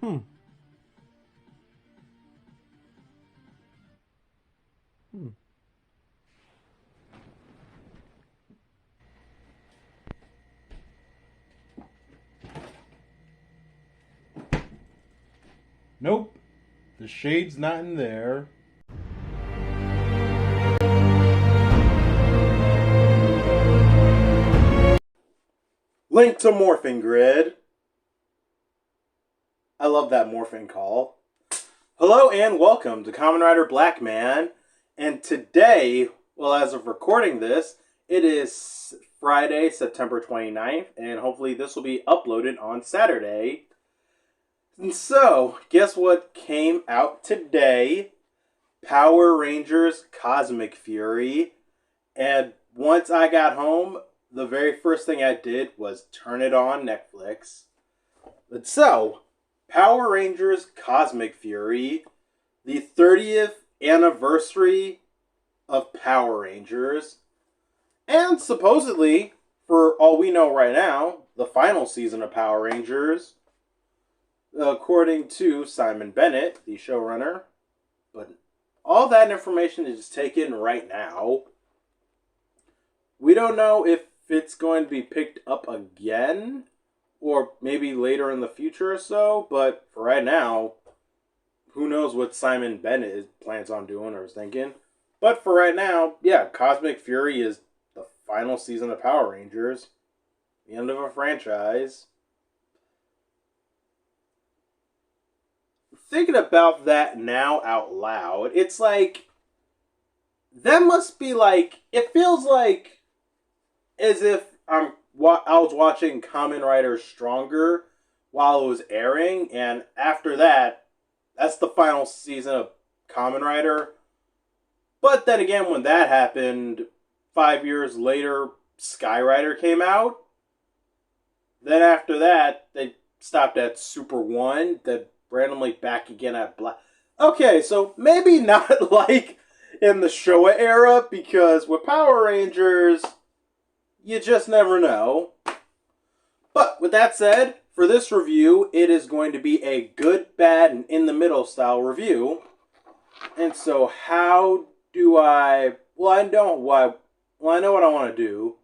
Hmm. Hmm. Nope. The shade's not in there. Link to morphing grid. I love that morphing call. Hello and welcome to KamenRider Blackman. And today, well, as of recording this, it is Friday, September 29th, and hopefully this will be uploaded on Saturday. And so, guess what came out today? Power Rangers Cosmic Fury. And once I got home, the very first thing I did was turn it on Netflix. But so, Power Rangers Cosmic Fury, the 30th anniversary of Power Rangers, and supposedly, for all we know right now, the final season of Power Rangers, according to Simon Bennett, the showrunner. But all that information is taken right now. We don't know if it's going to be picked up again, or maybe later in the future or so, but for right now, who knows what Simon Bennett plans on doing or is thinking. But for right now, yeah, Cosmic Fury is the final season of Power Rangers. The end of a franchise. Thinking about that now out loud, it's like, that must be like, it feels like as if I was watching KamenRider Stronger while it was airing, and after that, that's the final season of KamenRider. But then again, when that happened, 5 years later, Skyrider came out. Then after that, they stopped at Super 1, then randomly back again at Black. Okay, so maybe not like in the Showa era, because with Power Rangers, you just never know. But with that said, for this review, it is going to be a good, bad, and in the middle style review. And so how do I... Well, I know what I want to do.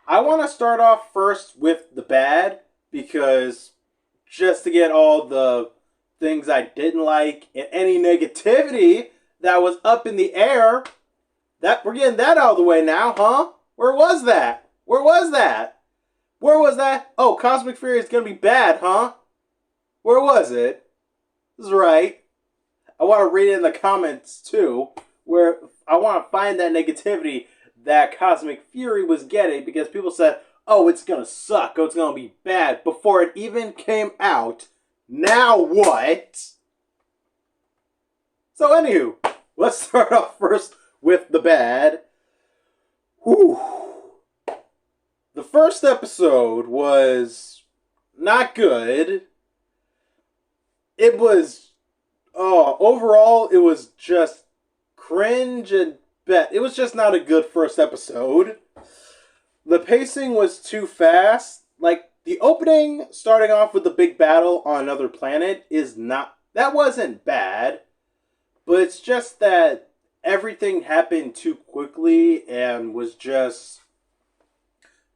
I want to start off first with the bad, because just to get all the things I didn't like and any negativity that was up in the air, that we're getting that out of the way now, huh? Where was that? Where was that? Where was that? Oh, Cosmic Fury is going to be bad, huh? Where was it? This is right. I want to read it in the comments, too, where I want to find that negativity that Cosmic Fury was getting, because people said, oh, it's going to suck, oh, it's going to be bad, before it even came out. Now what? So, anywho, let's start off first with the bad. Whew. The first episode was not good. It was, overall, it was just cringe and it was just not a good first episode. The pacing was too fast. Like, the opening, starting off with the big battle on another planet, that wasn't bad. But it's just that everything happened too quickly and was just...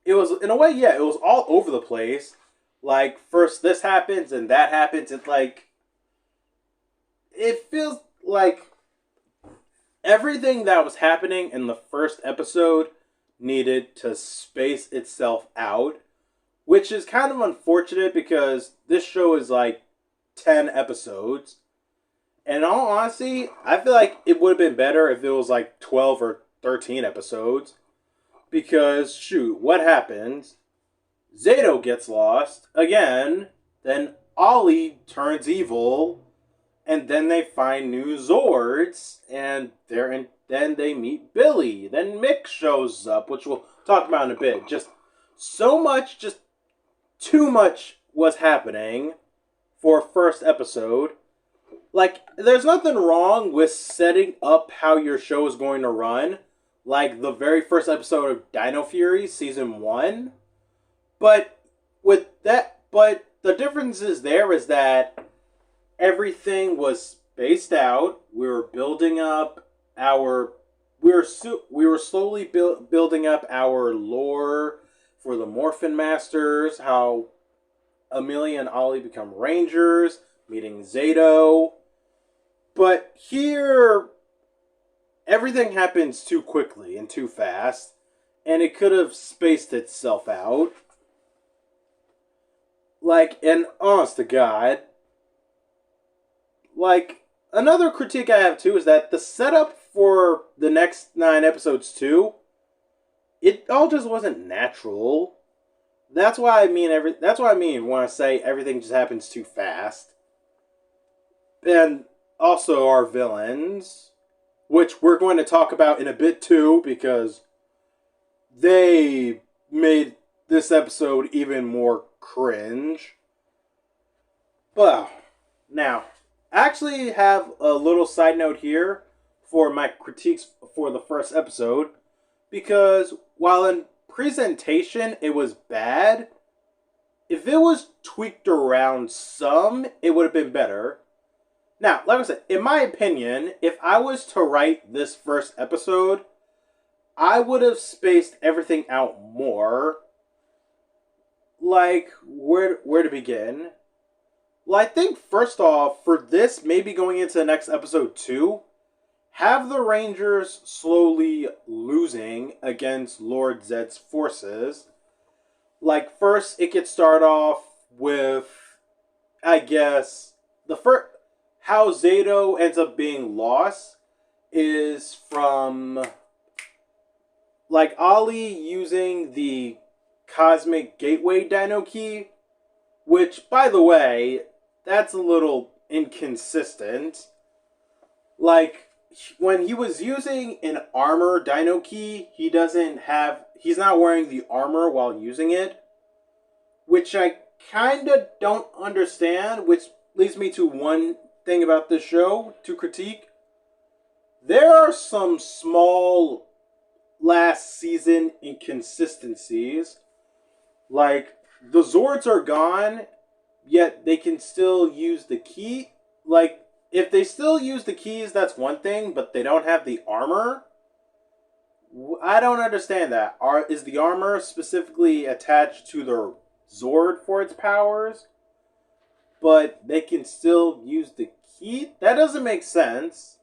It was, in a way, yeah, it was all over the place. Like, first this happens and that happens. It's like... It feels like everything that was happening in the first episode needed to space itself out. Which is kind of unfortunate, because this show is like 10 episodes. And in all honesty, I feel like it would have been better if it was like 12 or 13 episodes. Because, shoot, what happens? Zato gets lost again. Then Ollie turns evil. And then they find new Zords. And then they meet Billy. Then Mick shows up, which we'll talk about in a bit. Just so much, just too much was happening for first episode. Like, there's nothing wrong with setting up how your show is going to run. Like the very first episode of Dino Fury, Season 1. But the difference is that everything was spaced out. We were building up our we were slowly building up our lore for the Morphin Masters, how Amelia and Ollie become Rangers, meeting Zato. But here, everything happens too quickly and too fast, and it could have spaced itself out. Like, and honest to God, like, another critique I have too is that the setup for the next 9 episodes too, it all just wasn't natural. That's why I mean that's what I mean when I say everything just happens too fast. And also our villains, which we're going to talk about in a bit too, because they made this episode even more cringe. Well, now, I actually have a little side note here for my critiques for the first episode, because while in presentation it was bad, if it was tweaked around some, it would have been better. Now, like I said, in my opinion, if I was to write this first episode, I would have spaced everything out more. Like, where to begin? Well, I think first off, for this, maybe going into the next episode too, have the Rangers slowly losing against Lord Zed's forces. Like, first, it could start off with, I guess, the first, how Zato ends up being lost is from, like, Ollie using the Cosmic Gateway Dino Key, which, by the way, that's a little inconsistent. Like, when he was using an armor Dino Key, he's not wearing the armor while using it, which I kinda don't understand, which leads me to one thing about this show to critique. There are some small last season inconsistencies. Like, the Zords are gone, yet they can still use the key. Like, if they still use the keys, that's one thing, but they don't have the armor. I don't understand that. Is the armor specifically attached to the Zord for its powers, but they can still use the key? That doesn't make sense.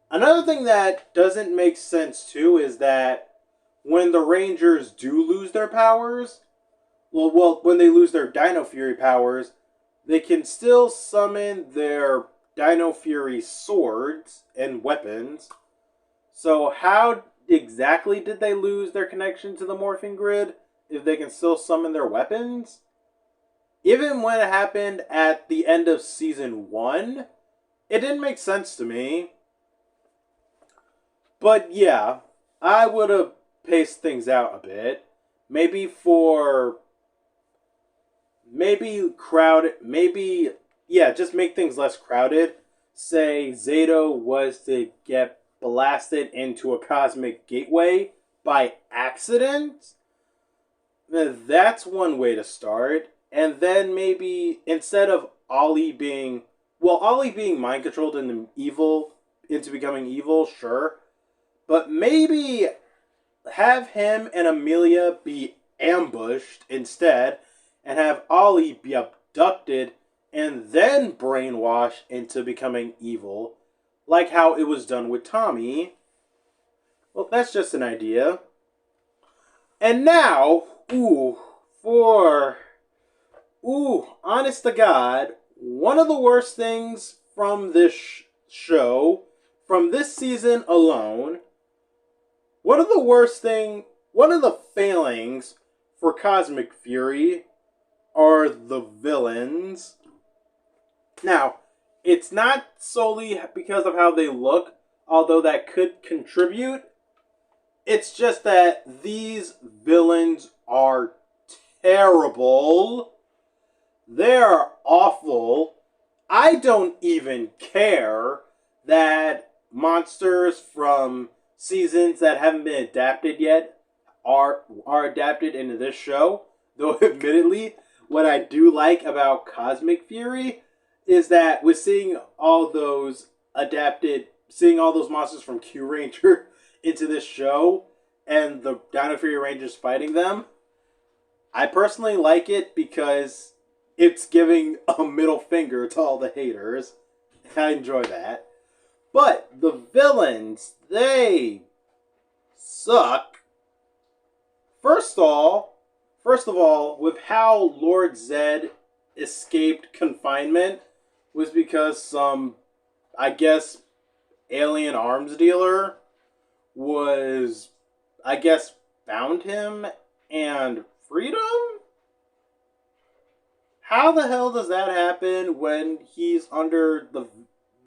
Another thing that doesn't make sense too is that when the Rangers do lose their powers, well, when they lose their Dino Fury powers, they can still summon their Dino Fury swords and weapons. So how exactly did they lose their connection to the morphing grid if they can still summon their weapons? Even when it happened at the end of season 1, it didn't make sense to me. But yeah, I would have paced things out a bit. Maybe just make things less crowded. Say Zato was to get blasted into a cosmic gateway by accident. That's one way to start. And then maybe instead of Ollie being mind controlled into becoming evil, sure. But maybe have him and Amelia be ambushed instead, and have Ollie be abducted and then brainwashed into becoming evil, like how it was done with Tommy. Well, that's just an idea. And now, honest to God, one of the worst things from this show, from this season alone, one of the failings for Cosmic Fury are the villains. Now, it's not solely because of how they look, although that could contribute. It's just that these villains are terrible. They're awful. I don't even care that monsters from seasons that haven't been adapted yet are adapted into this show. Though admittedly, what I do like about Cosmic Fury is that with seeing all those seeing all those monsters from Q Ranger into this show and the Dino Fury Rangers fighting them, I personally like it because it's giving a middle finger to all the haters. I enjoy that. But the villains, they suck. First of all, with how Lord Zed escaped confinement was because some, I guess, alien arms dealer was, I guess, found him and freed him? How the hell does that happen when he's under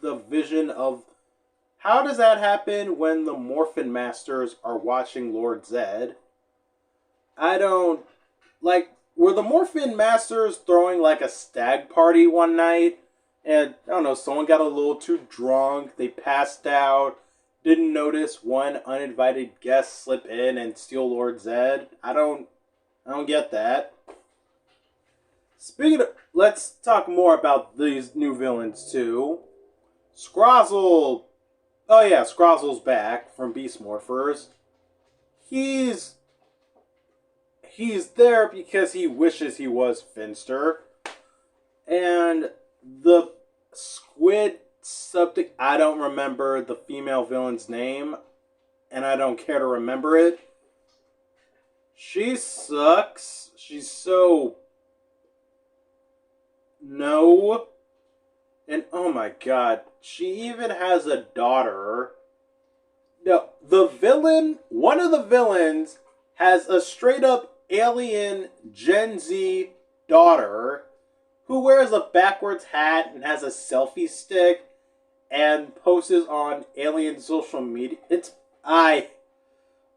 the vision of... How does that happen when the Morphin Masters are watching Lord Zed? I don't... Like, were the Morphin Masters throwing like a stag party one night? And, I don't know, someone got a little too drunk, they passed out, didn't notice one uninvited guest slip in and steal Lord Zed? I don't get that. Speaking of... Let's talk more about these new villains, too. Scrozzle... Oh yeah, Scrozzle's back from Beast Morphers. He's there because he wishes he was Finster. And the squid something, I don't remember the female villain's name, and I don't care to remember it. She sucks. She's so... No. And oh my god, she even has a daughter. No, one of the villains has a straight up alien Gen Z daughter who wears a backwards hat and has a selfie stick and posts on alien social media.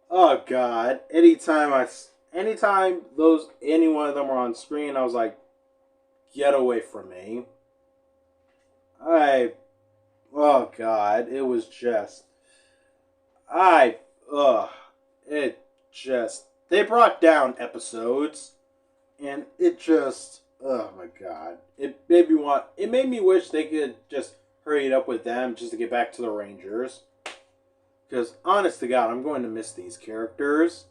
Oh god, anytime any one of them were on screen, I was like, get away from me. Oh god, it was just... They brought down episodes, and it just... Oh my god. It made me wish they could just hurry it up with them just to get back to the Rangers. Because, honest to god, I'm going to miss these characters.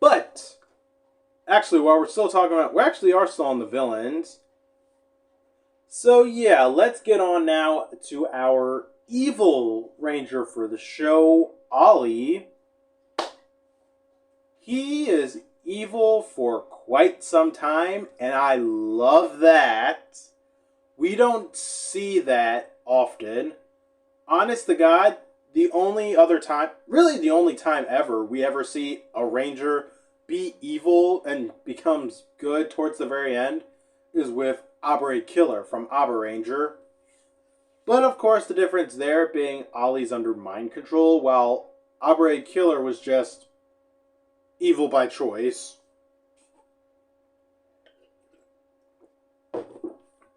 But, actually, while we actually are still on the villains. So yeah, let's get on now to our evil Ranger for the show, Ollie. He is evil for quite some time, and I love that. We don't see that often. Honest to God, the only time ever we ever see a Ranger be evil and becomes good towards the very end is with Abre Killer from Abre Ranger. But of course, the difference there being Ollie's under mind control, while Abre Killer was just evil by choice.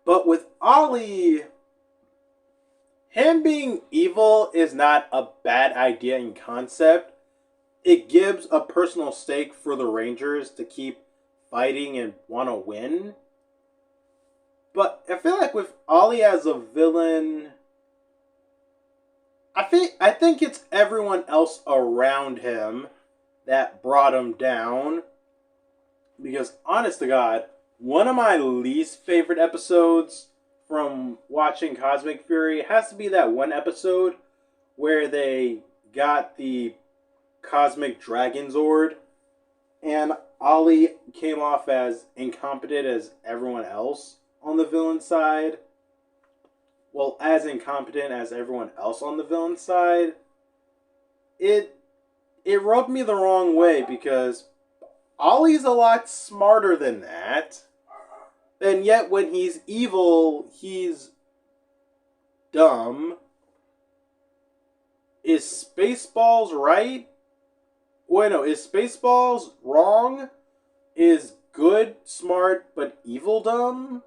But with Ollie, him being evil is not a bad idea in concept. It gives a personal stake for the Rangers to keep fighting and want to win. But I feel like with Ollie as a villain, I think it's everyone else around him that brought him down. Because honest to God, one of my least favorite episodes from watching Cosmic Fury has to be that one episode where they got the Cosmic Dragon Zord and Ollie came off as incompetent as everyone else on the villain side. Well, as incompetent as everyone else on the villain side. It rubbed me the wrong way because Ollie's a lot smarter than that. And yet when he's evil, he's dumb. Is Spaceballs right? Wait, no, is Spaceballs wrong? Is good, smart, but evil dumb?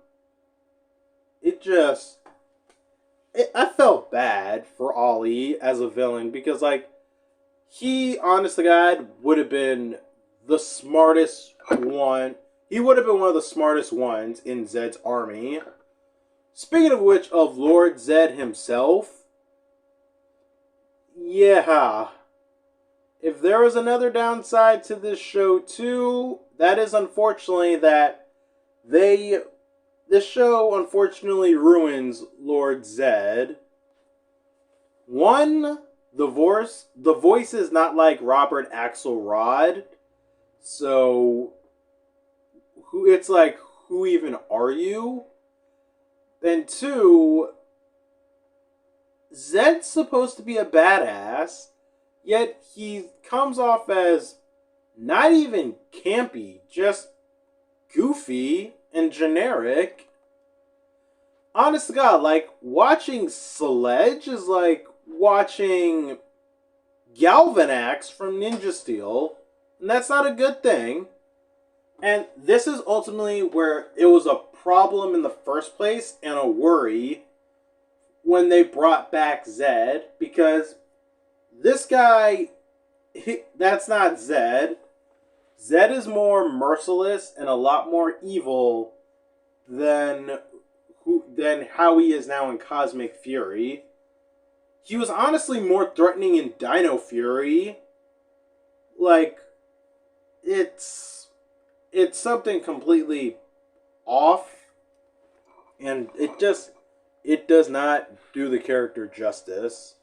I felt bad for Ollie as a villain because, like, he, honest to God, would have been the smartest one. He would have been one of the smartest ones in Zed's army. Speaking of which, of Lord Zed himself, yeah. If there was another downside to this show too, that is unfortunately that this show unfortunately ruins Lord Zed. One, the voice is not like Robert Axelrod, so it's like, who even are you? And two, Zed's supposed to be a badass, yet he comes off as not even campy, just goofy and generic. Honest to God, like, watching Sledge is like watching Galvanax from Ninja Steel, and that's not a good thing. And this is ultimately where it was a problem in the first place and a worry when they brought back Zed, because this guy, that's not Zed. Zed is more merciless and a lot more evil than how he is now in Cosmic Fury. He was honestly more threatening in Dino Fury. Like, it's something completely off, and it does not do the character justice.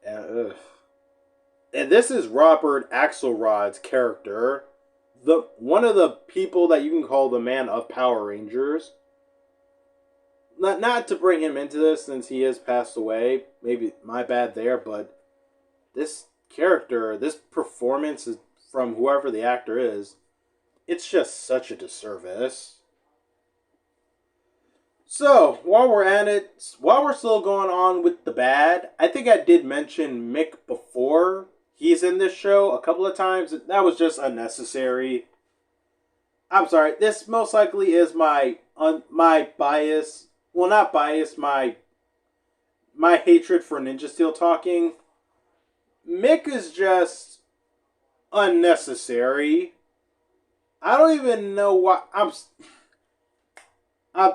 And this is Robert Axelrod's character, one of the people that you can call the man of Power Rangers. Not to bring him into this since he has passed away. Maybe my bad there, but this character, this performance is from whoever the actor is, it's just such a disservice. So, while we're at it, while we're still going on with the bad, I think I did mention Mick before. He's in this show a couple of times. That was just unnecessary. I'm sorry, this most likely is my bias. Well, not bias, my hatred for Ninja Steel talking. Mick is just unnecessary. I don't even know why.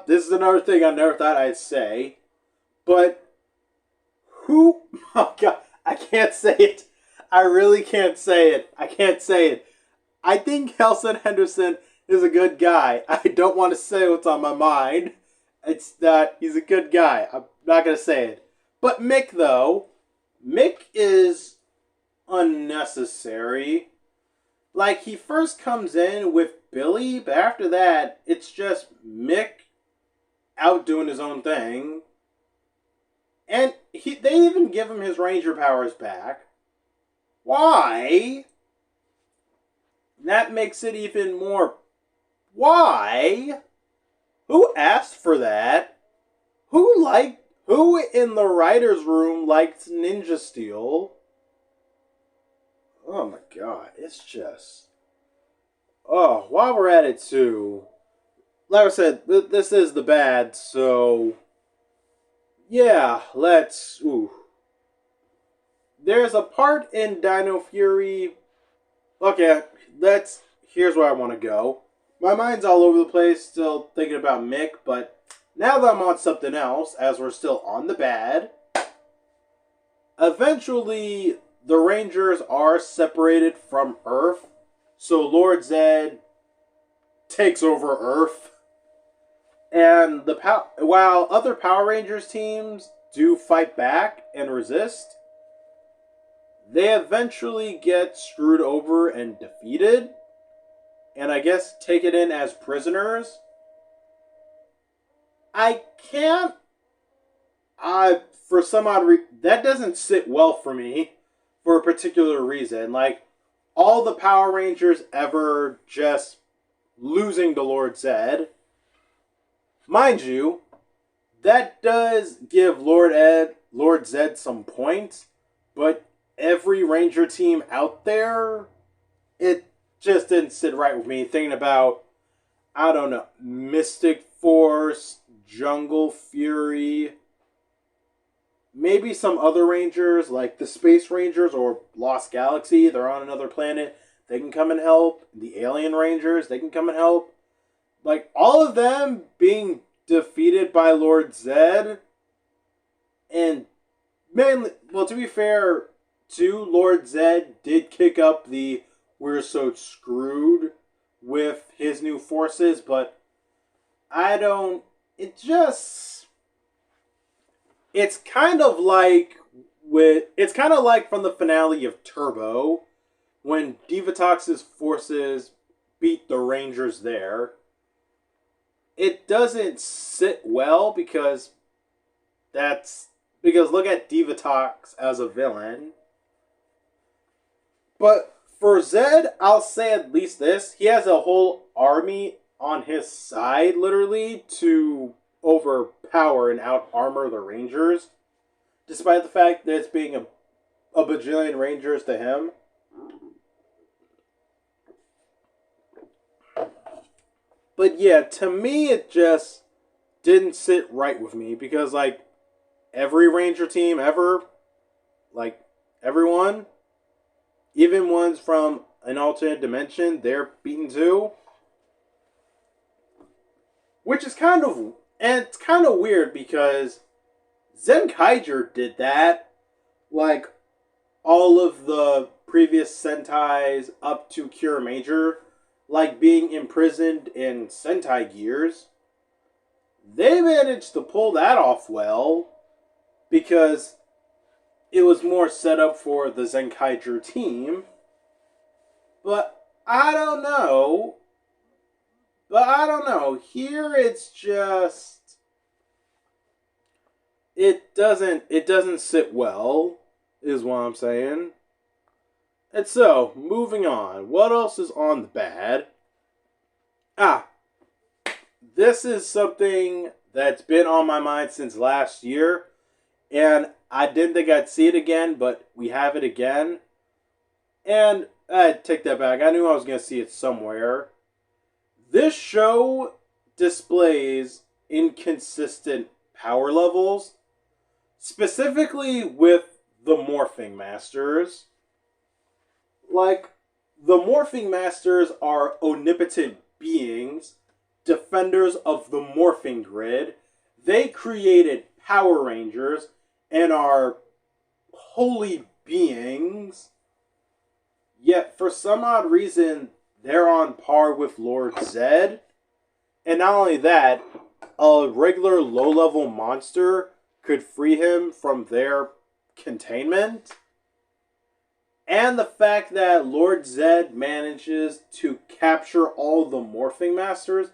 This is another thing I never thought I'd say. But who? Oh God, I can't say it. I really can't say it. I can't say it. I think Helson Henderson is a good guy. I don't want to say what's on my mind. It's that he's a good guy. I'm not going to say it. But Mick, though, Mick is unnecessary. Like, he first comes in with Billy, but after that, it's just Mick out doing his own thing. And they even give him his Ranger powers back. Why? That makes it even more... Why? Who asked for that? Who in the writer's room liked Ninja Steel? Oh my God, it's just... Oh, while we're at it too, like I said, this is the bad, so... Yeah, let's... Ooh. There's a part in Dino Fury... Okay, here's where I want to go. My mind's all over the place, still thinking about Mick, but now that I'm on something else, as we're still on the bad, eventually the Rangers are separated from Earth, so Lord Zed takes over Earth. And while other Power Rangers teams do fight back and resist, they eventually get screwed over and defeated, and I guess taken in as prisoners. I can't... for some odd reason, that doesn't sit well for me for a particular reason. Like, all the Power Rangers ever just losing to Lord Zed. Mind you, that does give Lord Zed some points, but every Ranger team out there, it just didn't sit right with me. Thinking about, I don't know, Mystic Force, Jungle Fury, maybe some other Rangers, like the Space Rangers or Lost Galaxy. They're on another planet. They can come and help. The Alien Rangers, they can come and help. Like, all of them being defeated by Lord Zed. And mainly, well, to be fair, too, Lord Zed did kick up the "we're so screwed" with his new forces, but I don't. It just. It's kind of like It's kind of like from the finale of Turbo, when Divatox's forces beat the Rangers there. It doesn't sit well because look at Divatox as a villain. But for Zed, I'll say at least this. He has a whole army on his side, literally, to overpower and out-armor the Rangers. Despite the fact that it's being a bajillion Rangers to him. But yeah, to me, it just didn't sit right with me. Because, like, every Ranger team ever, like, everyone, even ones from an alternate dimension, they're beaten too. Which is kind of, and it's kind of weird because Zenkaiger did that. Like, all of the previous Sentais up to Cure Major, like being imprisoned in Sentai gears. They managed to pull that off well because it was more set up for the Zenkaiger team. But I don't know. Here it's just it doesn't sit well, is what I'm saying. And so, moving on. What else is on the bad? This is something that's been on my mind since last year. And I didn't think I'd see it again, but we have it again. And I take that back. I knew I was going to see it somewhere. This show displays inconsistent power levels, specifically with the Morphing Masters. Like, the Morphing Masters are omnipotent beings, defenders of the Morphing Grid. They created Power Rangers and are holy beings. Yet, for some odd reason, they're on par with Lord Zed. And not only that, a regular low-level monster could free him from their containment. And the fact that Lord Zed manages to capture all the Morphing Masters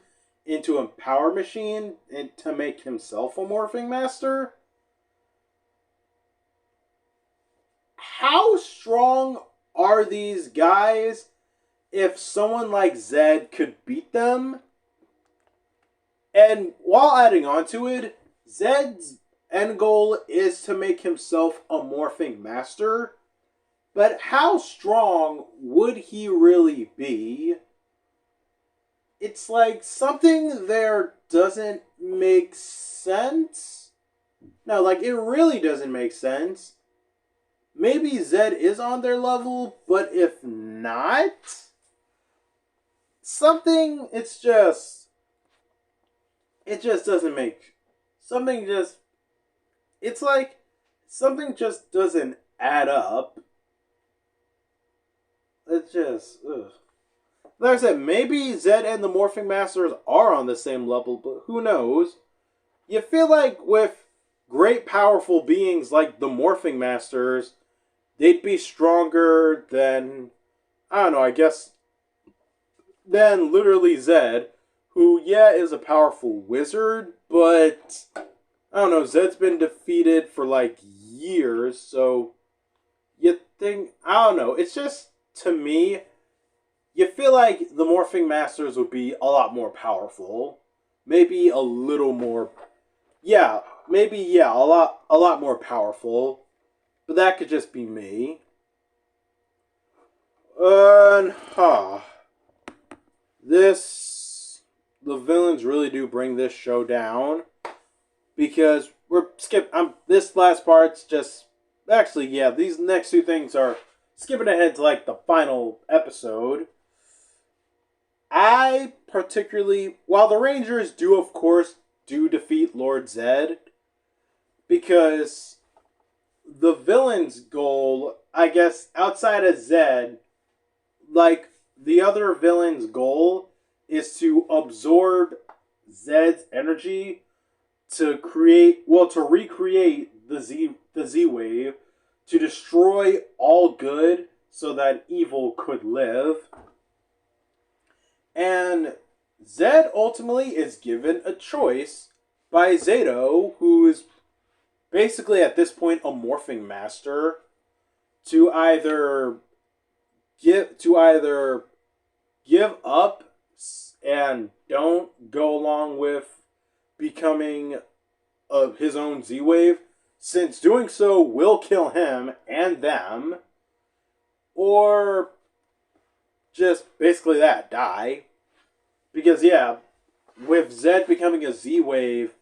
into a power machine and to make himself a Morphing Master. How strong are these guys if someone like Zed could beat them? And while adding on to it, Zed's end goal is to make himself a Morphing Master. But how strong would he really be? It's like something there doesn't make sense. No, like it really doesn't make sense. Maybe Zed is on their level, but if not, it just doesn't make, it's like something just doesn't add up. It's just, ugh. Like I said, maybe Zed and the Morphing Masters are on the same level, but who knows? You feel like with great powerful beings like the Morphing Masters, they'd be stronger than, I don't know, I guess, than literally Zed, who, yeah, is a powerful wizard, but, I don't know, Zed's been defeated for, like, years, so you think, I don't know, it's just, to me, you feel like the Morphing Masters would be a lot more powerful. Maybe a little more, a lot more powerful. But that could just be me. The villains really do bring this show down. Because this last part's just, actually, yeah, these next two things are skipping ahead to, like, the final episode. I particularly, while the Rangers do, of course, do defeat Lord Zed, because the villain's goal, I guess, outside of Zed, like the other villain's goal is to absorb Zed's energy to recreate the Z wave to destroy all good so that evil could live. And Zed ultimately is given a choice by Zato, who is basically at this point a morphing master, to either give up and don't go along with becoming his own Z-Wave, since doing so will kill him and them, or just basically die. Because yeah, with Zed becoming a Z-Wave,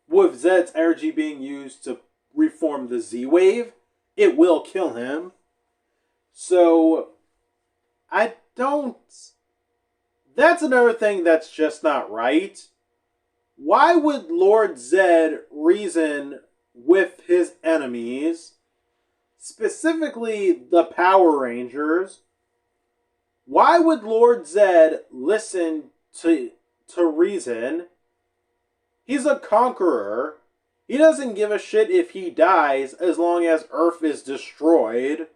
with Zed's energy being used to reform the Z-Wave, it will kill him. So, I don't... That's another thing that's just not right. Why would Lord Zed reason with his enemies, specifically the Power Rangers? Why would Lord Zed listen to reason? He's a conqueror. He doesn't give a shit if he dies as long as Earth is destroyed.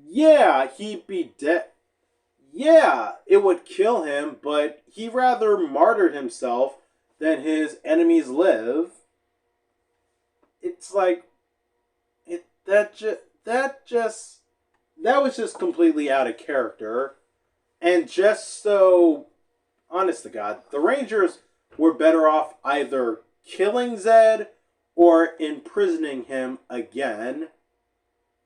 Yeah, he'd be dead. Yeah, it would kill him, but he rather martyred himself than his enemies live. It's like that was just completely out of character. And just so honest to God, the Rangers were better off either killing Zed or imprisoning him again.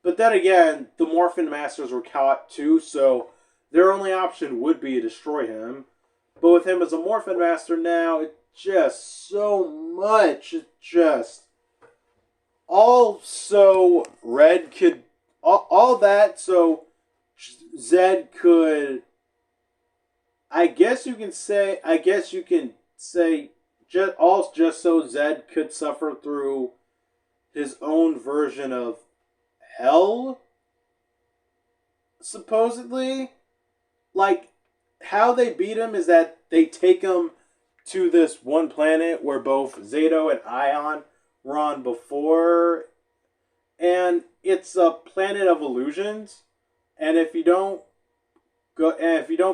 But then again, the Morphin Masters were caught too, so their only option would be to destroy him. But with him as a Morphin Master now, it's just so much. It's just all so Red could... All that so Zed could... I guess you can say just so Zed could suffer through his own version of hell, supposedly. Like, how they beat him is that they take him to this one planet where both Zato and Ion were on before, and it's a planet of illusions, and if you don't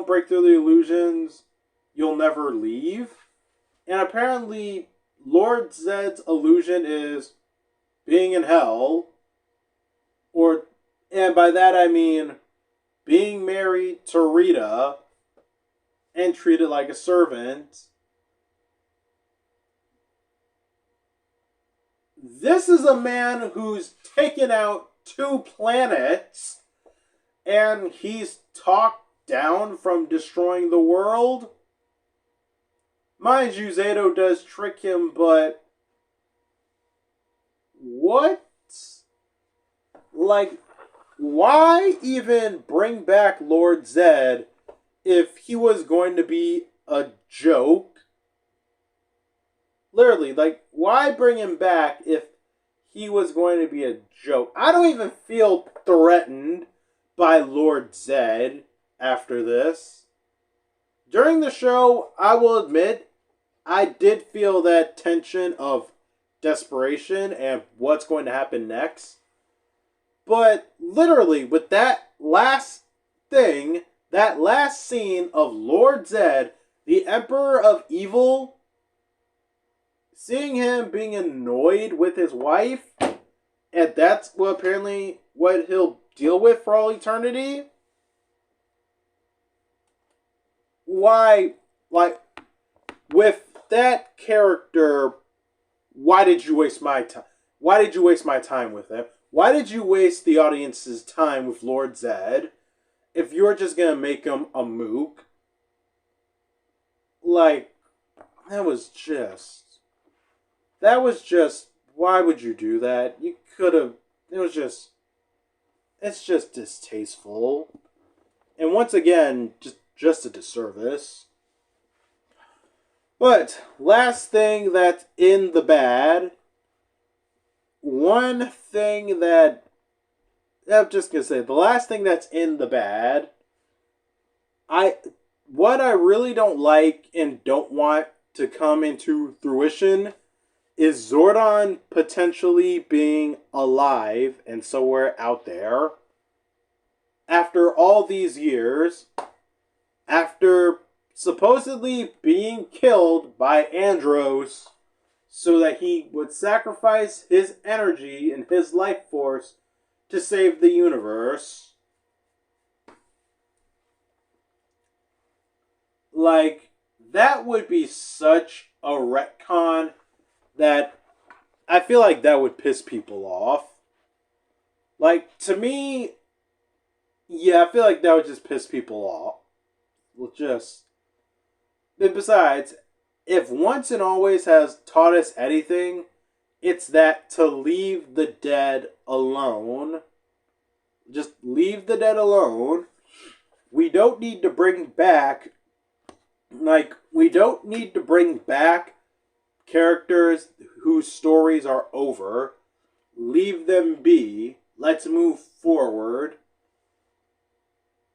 break through the illusions, you'll never leave. And apparently, Lord Zed's illusion is being in hell, and by that I mean being married to Rita and treated like a servant. This is a man who's taken out 2 planets, and he's talked down from destroying the world. Mind you, Zato does trick him, but what? Like, why even bring back Lord Zed if he was going to be a joke? Literally, like, why bring him back if he was going to be a joke? I don't even feel threatened by Lord Zed after this. During the show, I will admit, I did feel that tension of desperation and what's going to happen next. But literally, with that last thing, that last scene of Lord Zed, the Emperor of Evil, seeing him being annoyed with his wife, and that's apparently what he'll deal with for all eternity. Why, like, with that character, why did you waste my time? Why did you waste my time with him? Why did you waste the audience's time with Lord Zed if you're just gonna make him a mook? Like, that was just... Why would you do that? You could have... It's just distasteful. And once again, just a disservice. But last thing that's in the bad, one thing that I'm just gonna say, the last thing that's in the bad, I what I really don't like and don't want to come into fruition is Zordon potentially being alive and somewhere out there after all these years, after supposedly being killed by Andros so that he would sacrifice his energy and his life force to save the universe. Like, that would be such a retcon that I feel like that would piss people off. Like, to me, yeah, I feel like that would just piss people off. Just. And besides, if once and always has taught us anything, it's that to leave the dead alone. Just leave the dead alone. We don't need to bring back, we don't need to bring back characters whose stories are over. Leave them be. Let's move forward.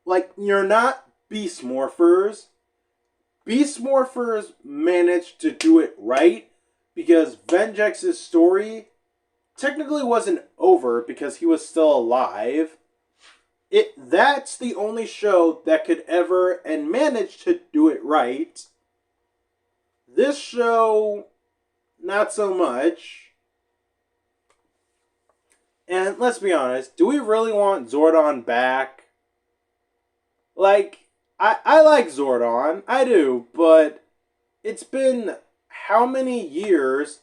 Like, you're not Beast Morphers. Beast Morphers managed to do it right because Venjex's story technically wasn't over because he was still alive. That's the only show that could ever and manage to do it right. This show, not so much. And let's be honest, do we really want Zordon back? Like, I like Zordon, I do, but it's been how many years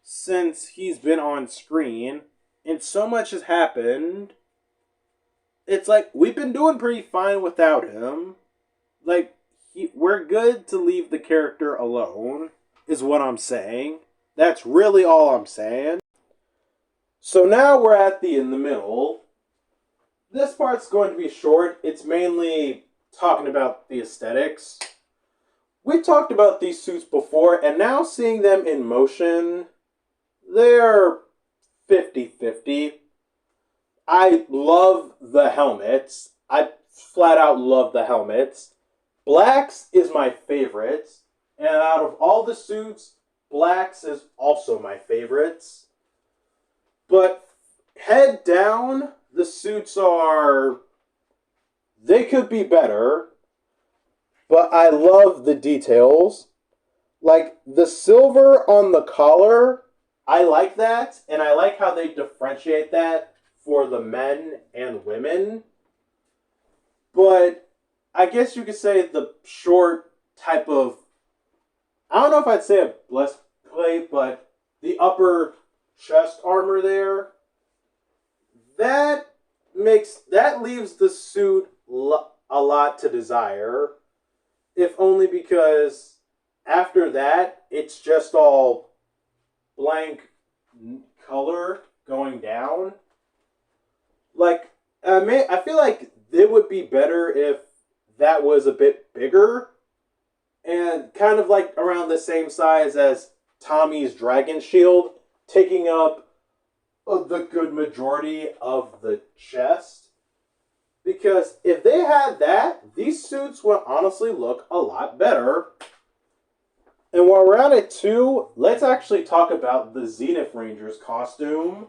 since he's been on screen, and so much has happened. It's like, we've been doing pretty fine without him. Like, we're good to leave the character alone, is what I'm saying. That's really all I'm saying. So now we're in the middle. This part's going to be short. It's mainly talking about the aesthetics. We've talked about these suits before, and now seeing them in motion, they're 50-50. I love the helmets. I flat out love the helmets. Black's is my favorite, and out of all the suits, Black's is also my favorites. But head down, the suits are... they could be better, but I love the details. Like, the silver on the collar, I like that, and I like how they differentiate that for the men and women. But I guess you could say the short type of... I don't know if I'd say a breastplate, but the upper chest armor there, that leaves the suit a lot to desire, if only because after that it's just all blank color going down. Like, I feel like it would be better if that was a bit bigger and kind of like around the same size as Tommy's dragon shield, taking up the good majority of the chest. Because if they had that, these suits would honestly look a lot better. And while we're at it too, let's actually talk about the Zenith Ranger's costume.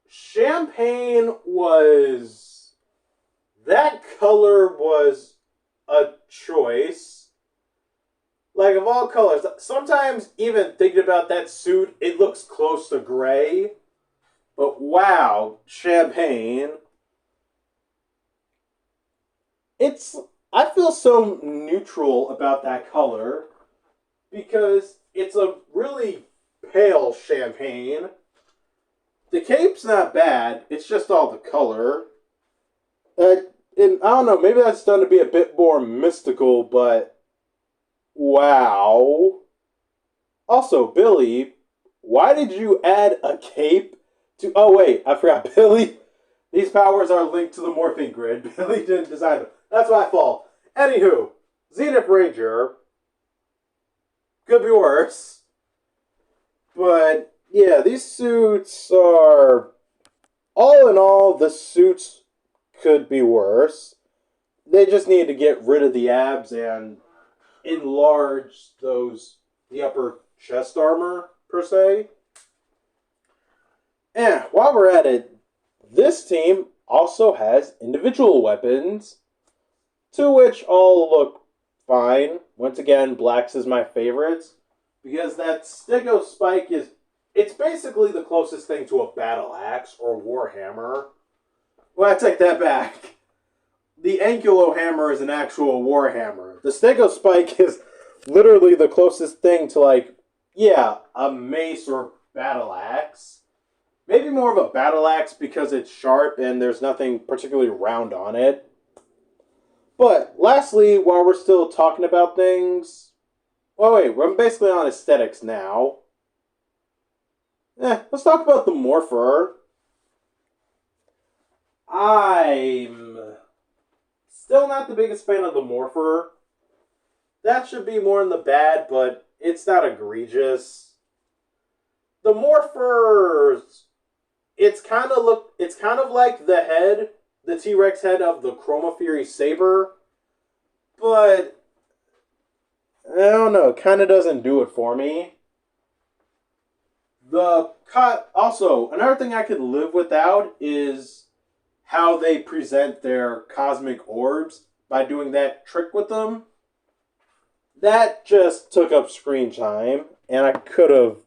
Champagne was... that color was a choice. Like, of all colors, sometimes even thinking about that suit, it looks close to gray. But wow, Champagne. I feel so neutral about that color because it's a really pale champagne. The cape's not bad, it's just all the color. And I don't know, maybe that's done to be a bit more mystical, but wow. Also, Billy, why did you add a cape to... oh wait, I forgot, Billy. These powers are linked to the morphing grid. Billy didn't design them. That's my fault. Anywho, Zenith Ranger could be worse. But yeah, these suits are, all in all, the suits could be worse. They just need to get rid of the abs and enlarge the upper chest armor, per se. And while we're at it, this team also has individual weapons, to which all look fine. Once again, Black's is my favorites, because that Stego Spike it's basically the closest thing to a battle axe or warhammer. Well, I take that back. The Ankylo hammer is an actual warhammer. The Stego Spike is literally the closest thing to, like, yeah, a mace or battle axe. Maybe more of a battle axe because it's sharp and there's nothing particularly round on it. But lastly, while we're still talking about things, well, wait, we're basically on aesthetics now. Let's talk about the Morpher. I'm still not the biggest fan of the Morpher. That should be more in the bad, but it's not egregious. The Morphers, it's kind of like the head, the T-Rex head of the Chroma Fury Saber, but I don't know, kind of doesn't do it for me. Also, another thing I could live without is how they present their cosmic orbs by doing that trick with them. That just took up screen time, and I could have.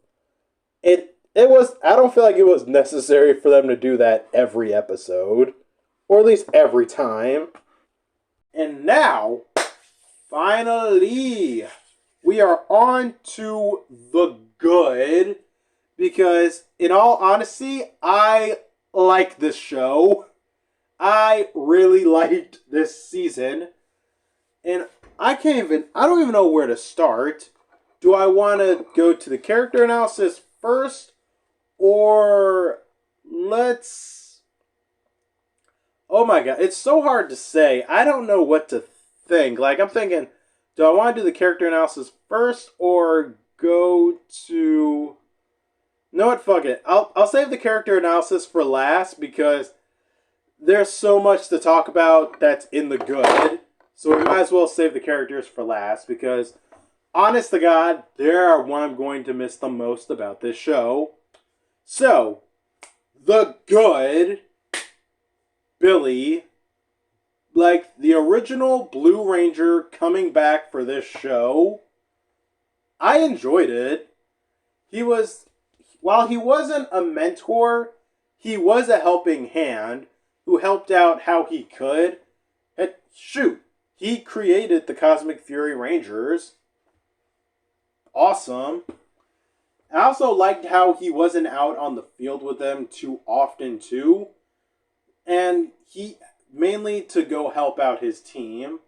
It was. I don't feel like it was necessary for them to do that every episode, or at least every time. And now, finally, we are on to the good. Because, in all honesty, I like this show. I really liked this season. And I don't even know where to start. Do I want to go to the character analysis first? Or oh my god, it's so hard to say. I don't know what to think. Like, I'm thinking, do I want to do the character analysis first or go to... No, what? Fuck it. I'll save the character analysis for last because there's so much to talk about that's in the good. So we might as well save the characters for last because, honest to God, they are what I'm going to miss the most about this show. So, the good, Billy, like the original Blue Ranger coming back for this show, I enjoyed it. While he wasn't a mentor, he was a helping hand who helped out how he could. And shoot, he created the Cosmic Fury Rangers. Awesome. I also liked how he wasn't out on the field with them too often too. And he mainly to go help out his team.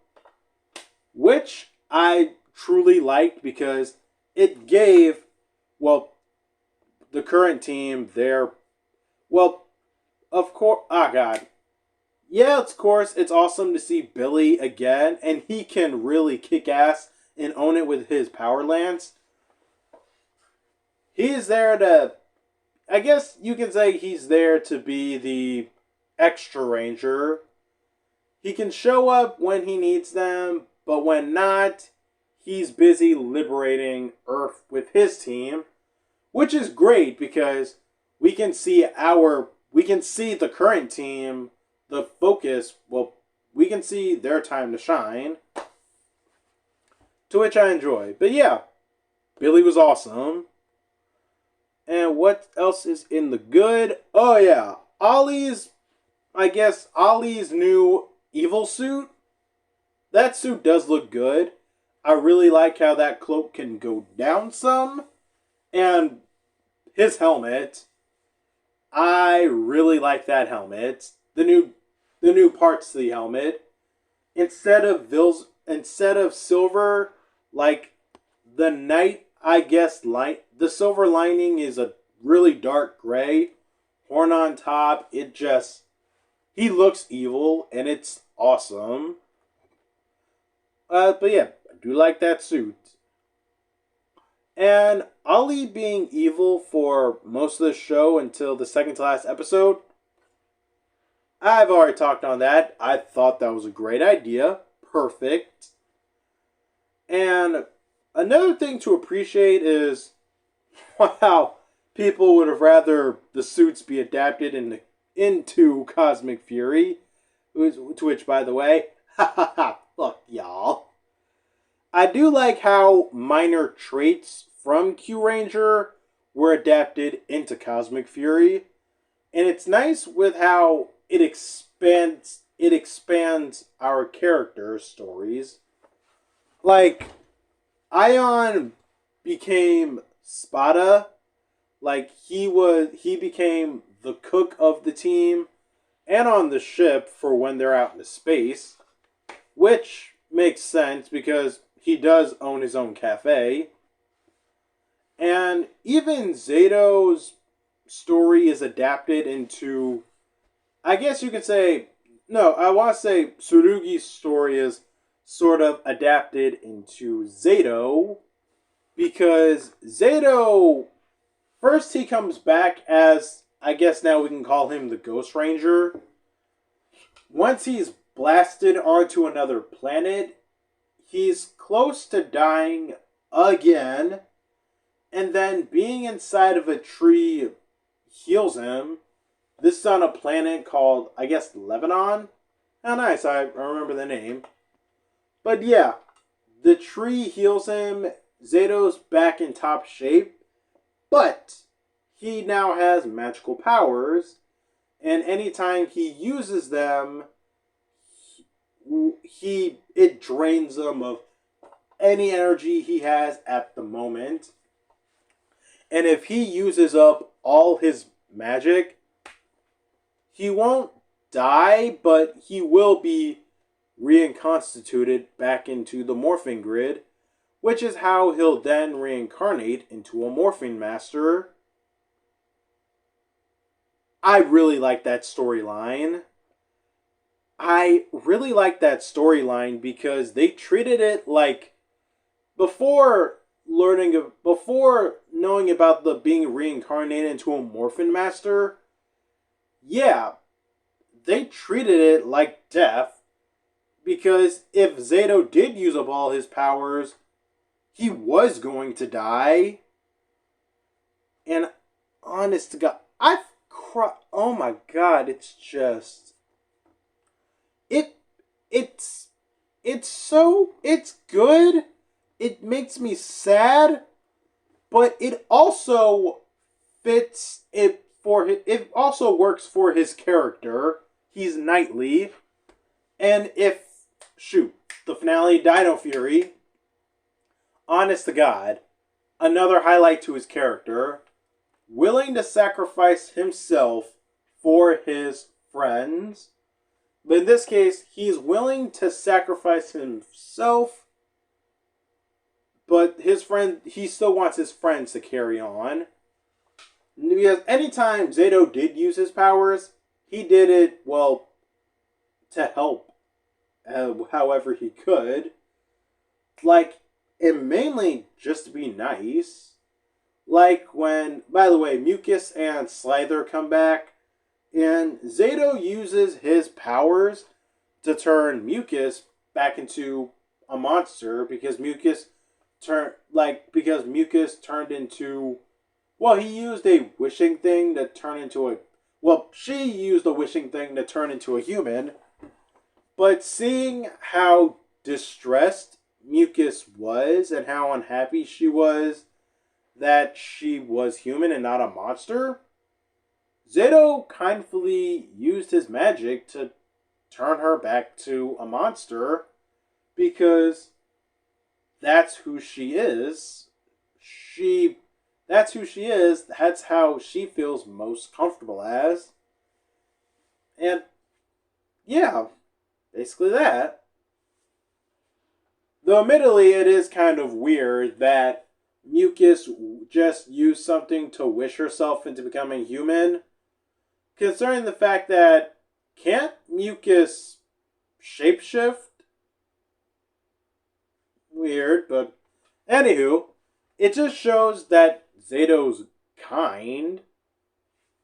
Which I truly liked because it gave, well, the current team, of course, God. Yeah, of course, it's awesome to see Billy again, and he can really kick ass and own it with his Power Lance. He's there I guess you can say he's there to be the extra ranger. He can show up when he needs them, but when not, he's busy liberating Earth with his team. Which is great because we can see the current team, the focus, we can see their time to shine. To which I enjoy. But yeah, Billy was awesome. And what else is in the good? Oh yeah, Ollie's new evil suit. That suit does look good. I really like how that cloak can go down some. And his helmet, I really like that helmet. The new parts to the helmet. Instead of silver, like the knight, I guess, the silver lining is a really dark gray. Horn on top, he looks evil, and it's awesome. But yeah, I do like that suit. And Ali being evil for most of the show until the second to last episode, I've already talked on that. I thought that was a great idea. Perfect. And another thing to appreciate is wow, people would have rather the suits be adapted into Cosmic Fury. To which, by the way, ha ha ha, look, y'all. I do like how minor traits from Q Ranger were adapted into Cosmic Fury. And it's nice with how it expands our character stories. Like Ion became Spada, like he became the cook of the team and on the ship for when they're out in space, which makes sense because he does own his own cafe. And even Zato's story is adapted into, I guess you could say, no, I want to say Tsurugi's story is sort of adapted into Zato because Zato, first he comes back as, I guess now we can call him the Ghost Ranger. Once he's blasted onto another planet, he's close to dying again, and then being inside of a tree heals him. This is on a planet called, I guess, Lebanon. Oh, nice. I remember the name. But yeah, the tree heals him. Zato's back in top shape. But he now has magical powers. And anytime he uses them, it drains him of any energy he has at the moment. And if he uses up all his magic, he won't die, but he will be reinconstituted back into the morphing grid, which is how he'll then reincarnate into a morphing master. I really like that storyline. Because they treated it like before knowing about the being reincarnated into a morphin master, yeah, they treated it like death because if Zato did use up all his powers, he was going to die. And honest to God, oh my God, it's just it's good. It makes me sad, but it also it also works for his character. He's knightly, and the finale, Dino Fury, honest to God, another highlight to his character, willing to sacrifice himself for his friends. But in this case, he's willing to sacrifice himself, but he still wants his friends to carry on. Because anytime Zato did use his powers, he did it, well, to help however he could. Like, and mainly just to be nice. Like when, by the way, Mucus and Slither come back, and Zato uses his powers to turn Mucus back into a monster because Mucus turned into, well, he used a wishing thing to turn into a, well, she used a wishing thing to turn into a human. But seeing how distressed Mucus was and how unhappy she was that she was human and not a monster, Zato kindly used his magic to turn her back to a monster because that's who she is. That's who she is. That's how she feels most comfortable as. And yeah, basically that. Though admittedly it is kind of weird that Mucus just used something to wish herself into becoming human, concerning the fact that can't Mucus shapeshift? weird, but anywho, it just shows that Zato's kind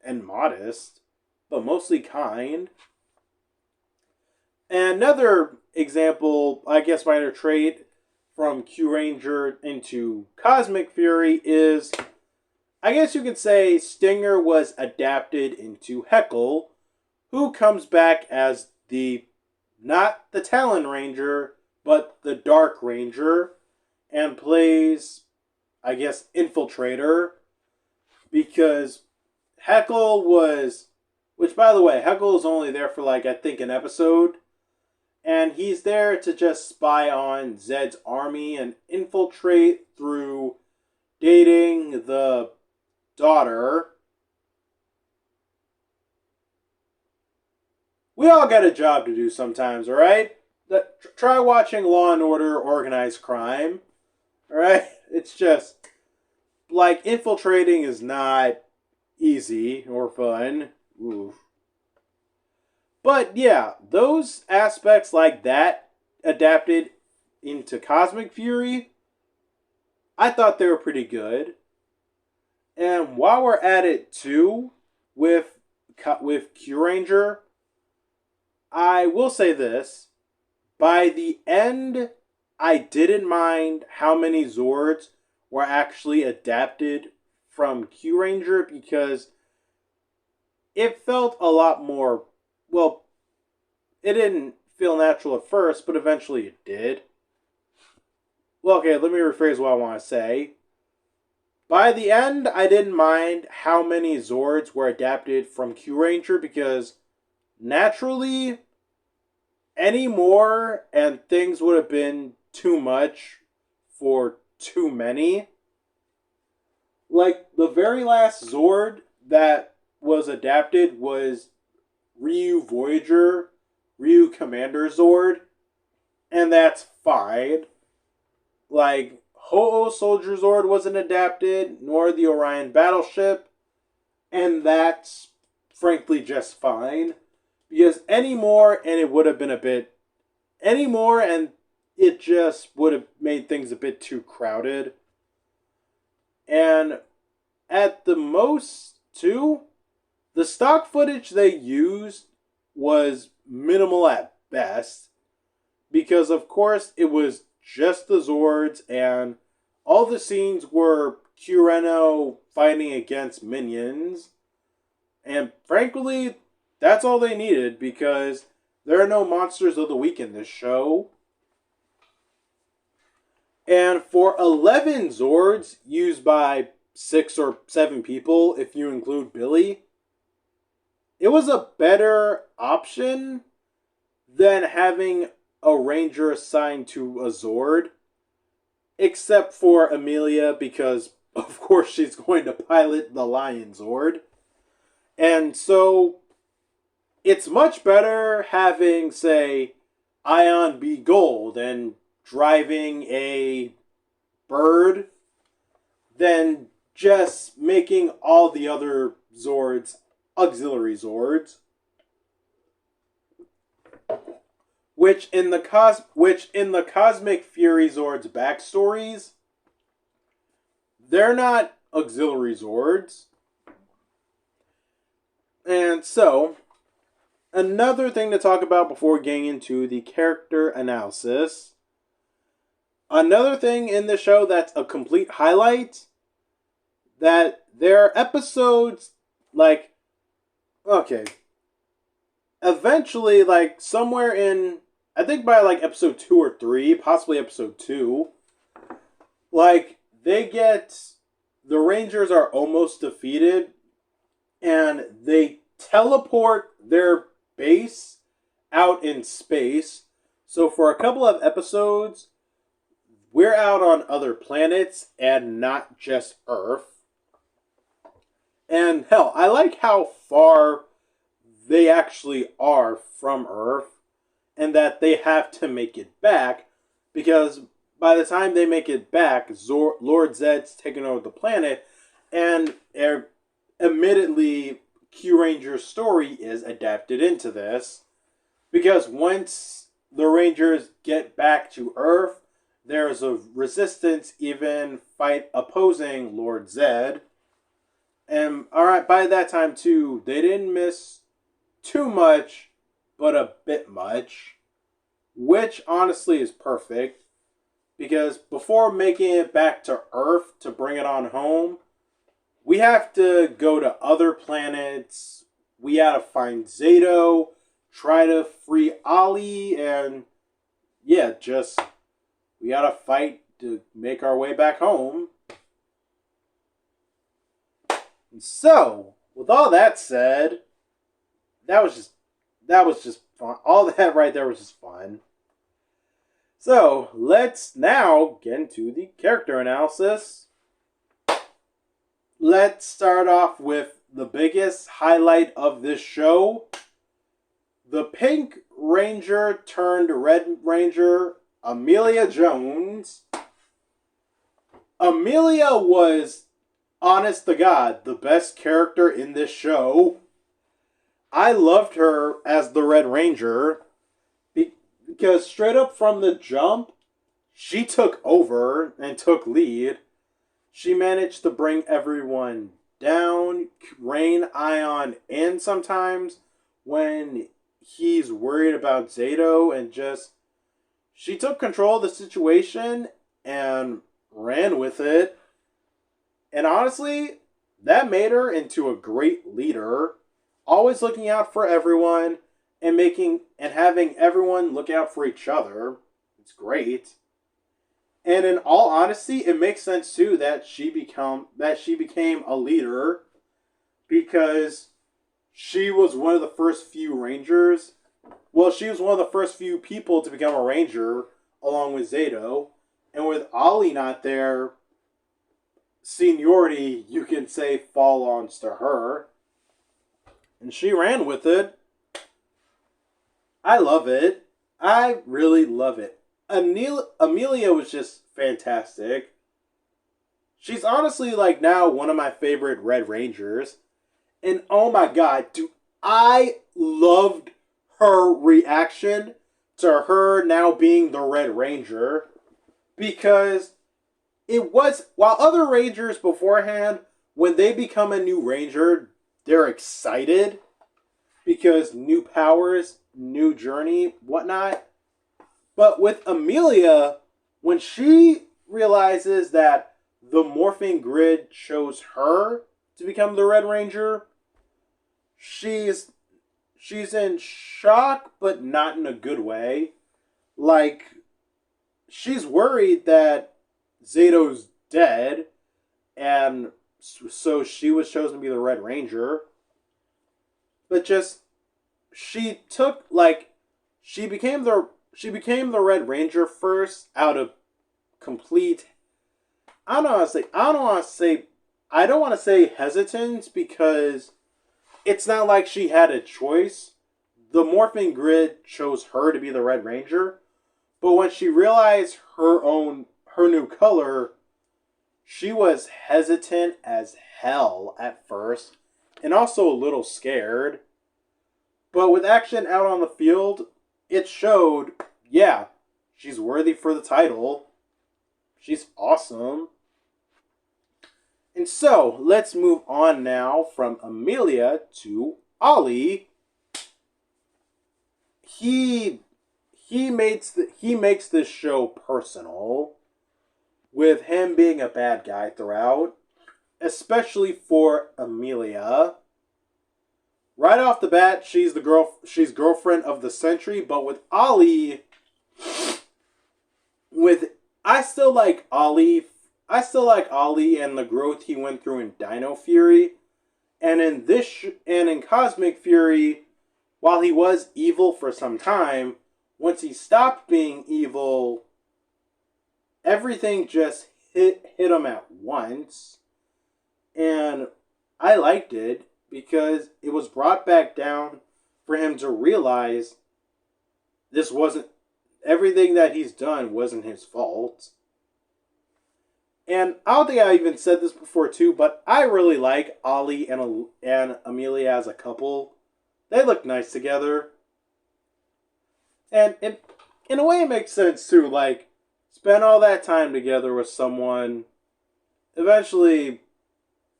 and modest, but mostly kind. And another example, I guess, minor trait from Q Ranger into Cosmic Fury is, I guess you could say, Stinger was adapted into Heckle, who comes back as not the Talon Ranger, but the Dark Ranger, and plays, I guess, Infiltrator, because Heckle was, which by the way, Heckle is only there for I think an episode, and he's there to just spy on Zed's army and infiltrate through dating the daughter. We all got a job to do sometimes, alright? Try watching Law and Order Organized Crime. Alright? It's just, infiltrating is not easy or fun. Oof. But yeah, those aspects like that adapted into Cosmic Fury, I thought they were pretty good. And while we're at it too, with Q Ranger, I will say this. By the end, I didn't mind how many Zords were actually adapted from Q Ranger, because it felt a lot more, well, it didn't feel natural at first, but eventually it did. Well, okay, let me rephrase what I want to say. By the end, I didn't mind how many Zords were adapted from Q Ranger, because naturally, any more and things would have been too much for too many. The very last Zord that was adapted was Ryu Voyager, Ryu Commander Zord, and that's fine. Ho-Oh Soldier Zord wasn't adapted, nor the Orion Battleship, and that's frankly just fine. Because any more, and it would have been any more, and it just would have made things a bit too crowded. And at the most, too, the stock footage they used was minimal at best, because of course it was just the Zords, and all the scenes were Kureno fighting against minions. And frankly, that's all they needed, because there are no monsters of the week in this show. And for 11 Zords used by 6 or 7 people, if you include Billy, it was a better option than having a Ranger assigned to a Zord. Except for Amelia, because of course she's going to pilot the Lion Zord. And so it's much better having, say, Ion be Gold and driving a bird than just making all the other Zords auxiliary Zords. Which in the Cosmic Fury Zords backstories, they're not auxiliary Zords. And so, another thing to talk about before getting into the character analysis. Another thing in the show that's a complete highlight, that there are episodes, eventually, somewhere in, I think by, episode 2 or 3, possibly episode 2, the Rangers are almost defeated, and they teleport their base out in space. So for a couple of episodes, we're out on other planets and not just Earth. And hell, I like how far they actually are from Earth, and that they have to make it back, because by the time they make it back, Lord Zed's taken over the planet, and admittedly, Q Ranger's story is adapted into this, because once the Rangers get back to Earth, There's a resistance even fight opposing Lord Zed. And alright, by that time too, they didn't miss too much, but a bit much. Which honestly is perfect. Because before making it back to Earth to bring it on home, we have to go to other planets. We gotta find Zato, try to free Ollie, and yeah, just we gotta fight to make our way back home. And so, with all that said, that was just fun. All that right there was just fun. So, let's now get into the character analysis. Let's start off with the biggest highlight of this show. The Pink Ranger turned Red Ranger, Amelia Jones. Amelia was, honest to God, the best character in this show. I loved her as the Red Ranger because straight up from the jump, she took over and took lead. She managed to bring everyone down, rein Ion in sometimes when he's worried about Zato, and just she took control of the situation and ran with it. And honestly, that made her into a great leader, always looking out for everyone and having everyone look out for each other. It's great. And in all honesty, it makes sense too that she became a leader, because she was one of the first few Rangers. Well, she was one of the first few people to become a Ranger along with Zato. And with Ollie not there, seniority, you can say, falls to her. And she ran with it. I love it. I really love it. Amelia was just fantastic. She's honestly like now one of my favorite Red Rangers. And oh my god, dude, I loved her reaction to her now being the Red Ranger. Because it was, while other Rangers beforehand, when they become a new Ranger, they're excited because new powers, new journey, whatnot. But with Amelia, when she realizes that the morphing grid chose her to become the Red Ranger, she's in shock, but not in a good way. Like, she's worried that Zato's dead, and so she was chosen to be the Red Ranger. But just, she became the Red Ranger first out of complete, I don't want to say hesitance, because it's not like she had a choice. The morphing grid chose her to be the Red Ranger. But when she realized her new color, she was hesitant as hell at first, and also a little scared. But with action out on the field, it showed, yeah, she's worthy for the title. She's awesome. And so, let's move on now from Amelia to Ollie. He makes this show personal, with him being a bad guy throughout, especially for Amelia. Right off the bat, she's girlfriend of the century, but with Ollie, I still like Ollie and the growth he went through in Dino Fury, and in Cosmic Fury, while he was evil for some time, once he stopped being evil, everything just hit him at once. And I liked it because it was brought back down for him to realize everything that he's done wasn't his fault. And I don't think I even said this before too, but I really like Ollie and Amelia as a couple. They look nice together. And in a way it makes sense too. Like, spend all that time together with someone, eventually,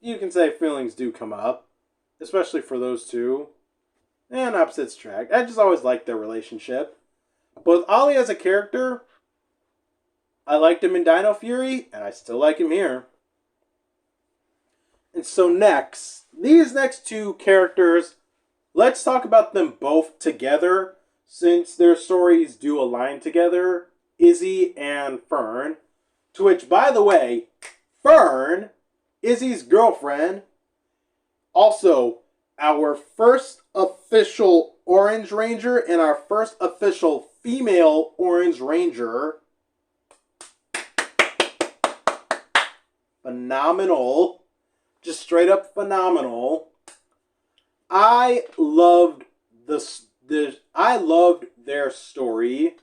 you can say feelings do come up, especially for those two. And opposites attract. I just always liked their relationship. But with Ollie as a character, I liked him in Dino Fury, and I still like him here. And so these next two characters, let's talk about them both together, since their stories do align together. Izzy and Fern. To which, by the way, Fern, Izzy's girlfriend, also our first official Orange Ranger and our first official female Orange Ranger. Phenomenal. Just straight up phenomenal. I loved I loved their story.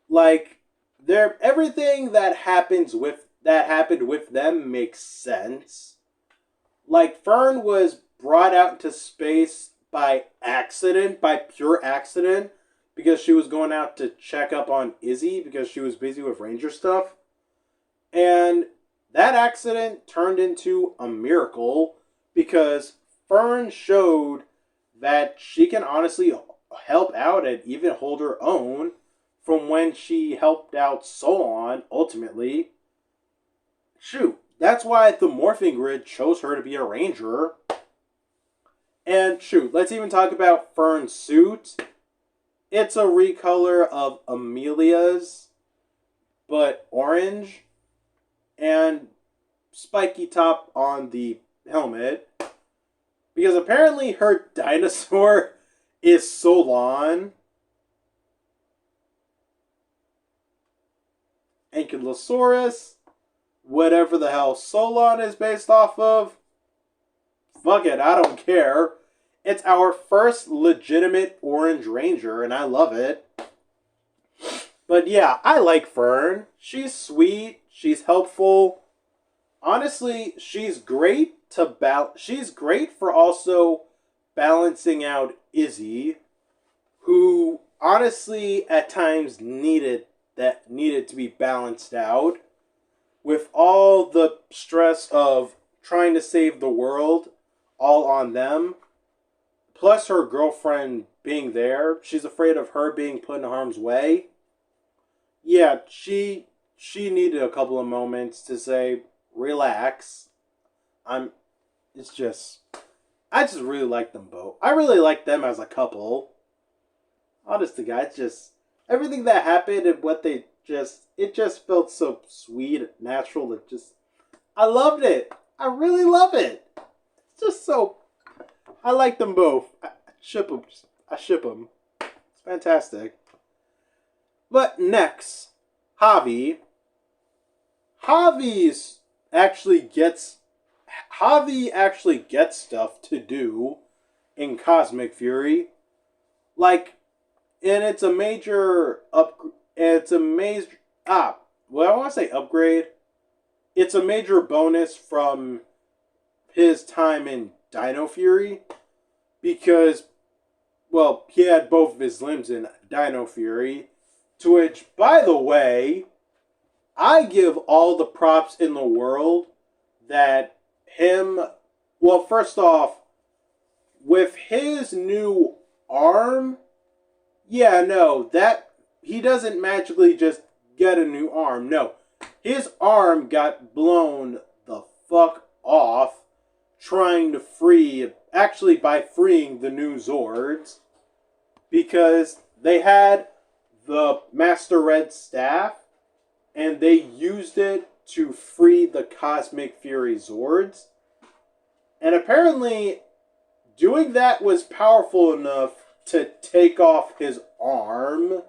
Like, everything that happened with them makes sense. Like, Fern was brought out into space by accident, by pure accident, because she was going out to check up on Izzy because she was busy with Ranger stuff. And that accident turned into a miracle because Fern showed that she can honestly help out and even hold her own from when she helped out Solon ultimately. Shoot, that's why the Morphing Grid chose her to be a Ranger. And shoot, let's even talk about Fern's suit. It's a recolor of Amelia's, but orange. And spiky top on the helmet. Because apparently her dinosaur is Solon. Ankylosaurus. Whatever the hell Solon is based off of. Fuck it, I don't care. It's our first legitimate Orange Ranger, and I love it. But yeah, I like Fern. She's sweet. She's helpful. Honestly, she's great she's great for also balancing out Izzy, who honestly at times needed to be balanced out with all the stress of trying to save the world all on them. Plus her girlfriend being there, she's afraid of her being put in harm's way. Yeah, she needed a couple of moments to say, relax. I just really like them both. I really like them as a couple. Honest to God, everything that happened and it just felt so sweet and natural. I loved it. I really love it. It's just so, I like them both. I ship them. It's fantastic. But next, Javi. Javi actually gets stuff to do in Cosmic Fury. Like, and it's a major upgrade. I want to say upgrade. It's a major bonus from his time in Dino Fury because, well, he had both of his limbs in Dino Fury, to which, by the way, I give all the props in the world that well, first off, with his new arm, yeah, no, that he doesn't magically just get a new arm. No, his arm got blown the fuck off trying to by freeing the new Zords, because they had the Master Red staff and they used it to free the Cosmic Fury Zords. And apparently, doing that was powerful enough to take off his arm.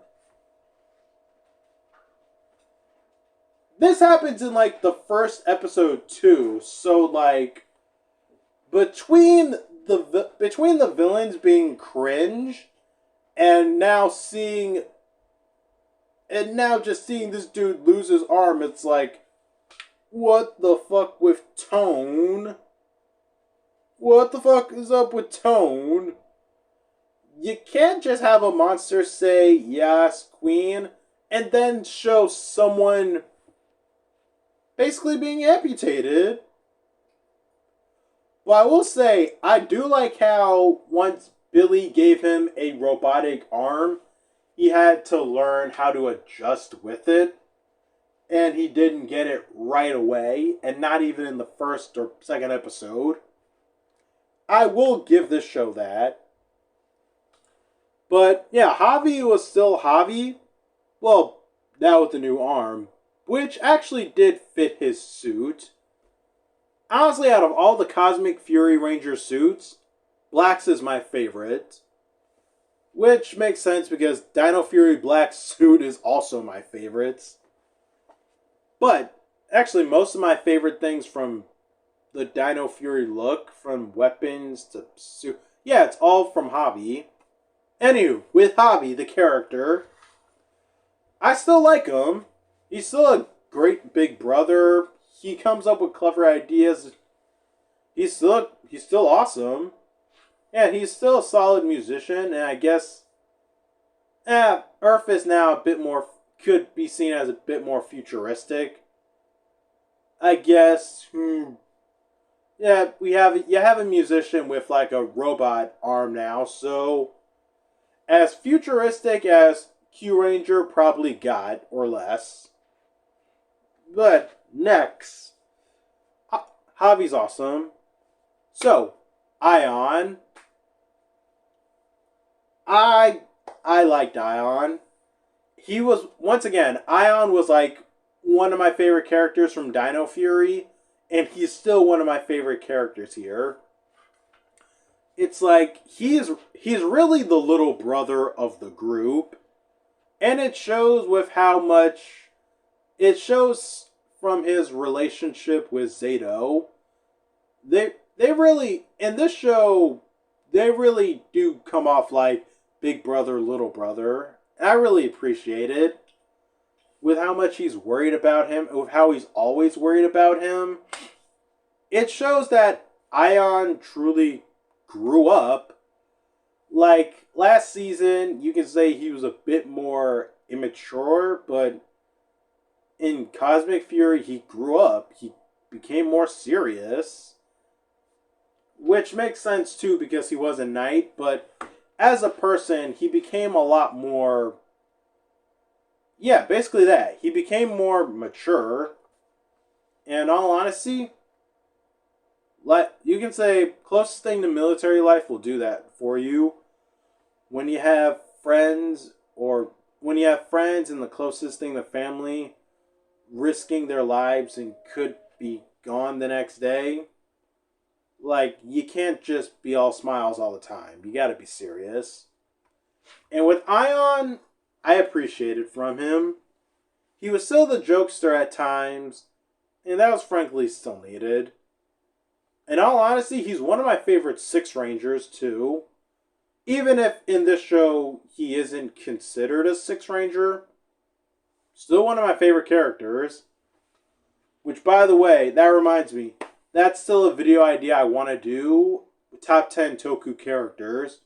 This happens in, like, the first episode, too. So, like, between the villains being cringe and now just seeing this dude lose his arm, it's like, what the fuck with Tone? What the fuck is up with Tone? You can't just have a monster say, yes, queen, and then show someone basically being amputated. Well, I will say, I do like how once Billy gave him a robotic arm, he had to learn how to adjust with it. And he didn't get it right away, and not even in the first or second episode. I will give this show that. But yeah, Javi was still Javi. Well, now with the new arm, which actually did fit his suit. Honestly, out of all the Cosmic Fury Ranger suits, Black's is my favorite. Which makes sense because Dino Fury Black's suit is also my favorite. But, actually, most of my favorite things from the Dino Fury look, from weapons to suit, yeah, it's all from Javi. Anywho, with Javi, the character, I still like him. He's still a great big brother. He comes up with clever ideas. He's still awesome. Yeah, he's still a solid musician, and I guess Earth is now a bit more, could be seen as a bit more futuristic. I guess. Yeah, you have a musician with like a robot arm now, so as futuristic as Q Ranger probably got, or less. But next, Javi's awesome. So, Ion. I liked Ion. He was, once again, Ion was like one of my favorite characters from Dino Fury, and he's still one of my favorite characters here. It's like, he's really the little brother of the group, and it shows with how much, it shows from his relationship with Zato. They really, in this show, they really do come off like big brother, little brother. And I really appreciate it. With how much he's worried about him, with how he's always worried about him. It shows that Ion truly grew up. Like, last season, you can say he was a bit more immature, but in Cosmic Fury, he grew up. He became more serious. Which makes sense, too, because he was a knight, but as a person, he became a lot more... Yeah, basically that. He became more mature. And in all honesty, like you can say, closest thing to military life will do that for you. When you have friends, and the closest thing to family risking their lives and could be gone the next day, like, you can't just be all smiles all the time. You gotta be serious. And with Ion, I appreciated from him. He was still the jokester at times, and that was frankly still needed. In all honesty, he's one of my favorite Six Rangers, too. Even if in this show he isn't considered a Six Ranger, still one of my favorite characters. Which, by the way, that reminds me, that's still a video idea I want to do. Top 10 Toku characters.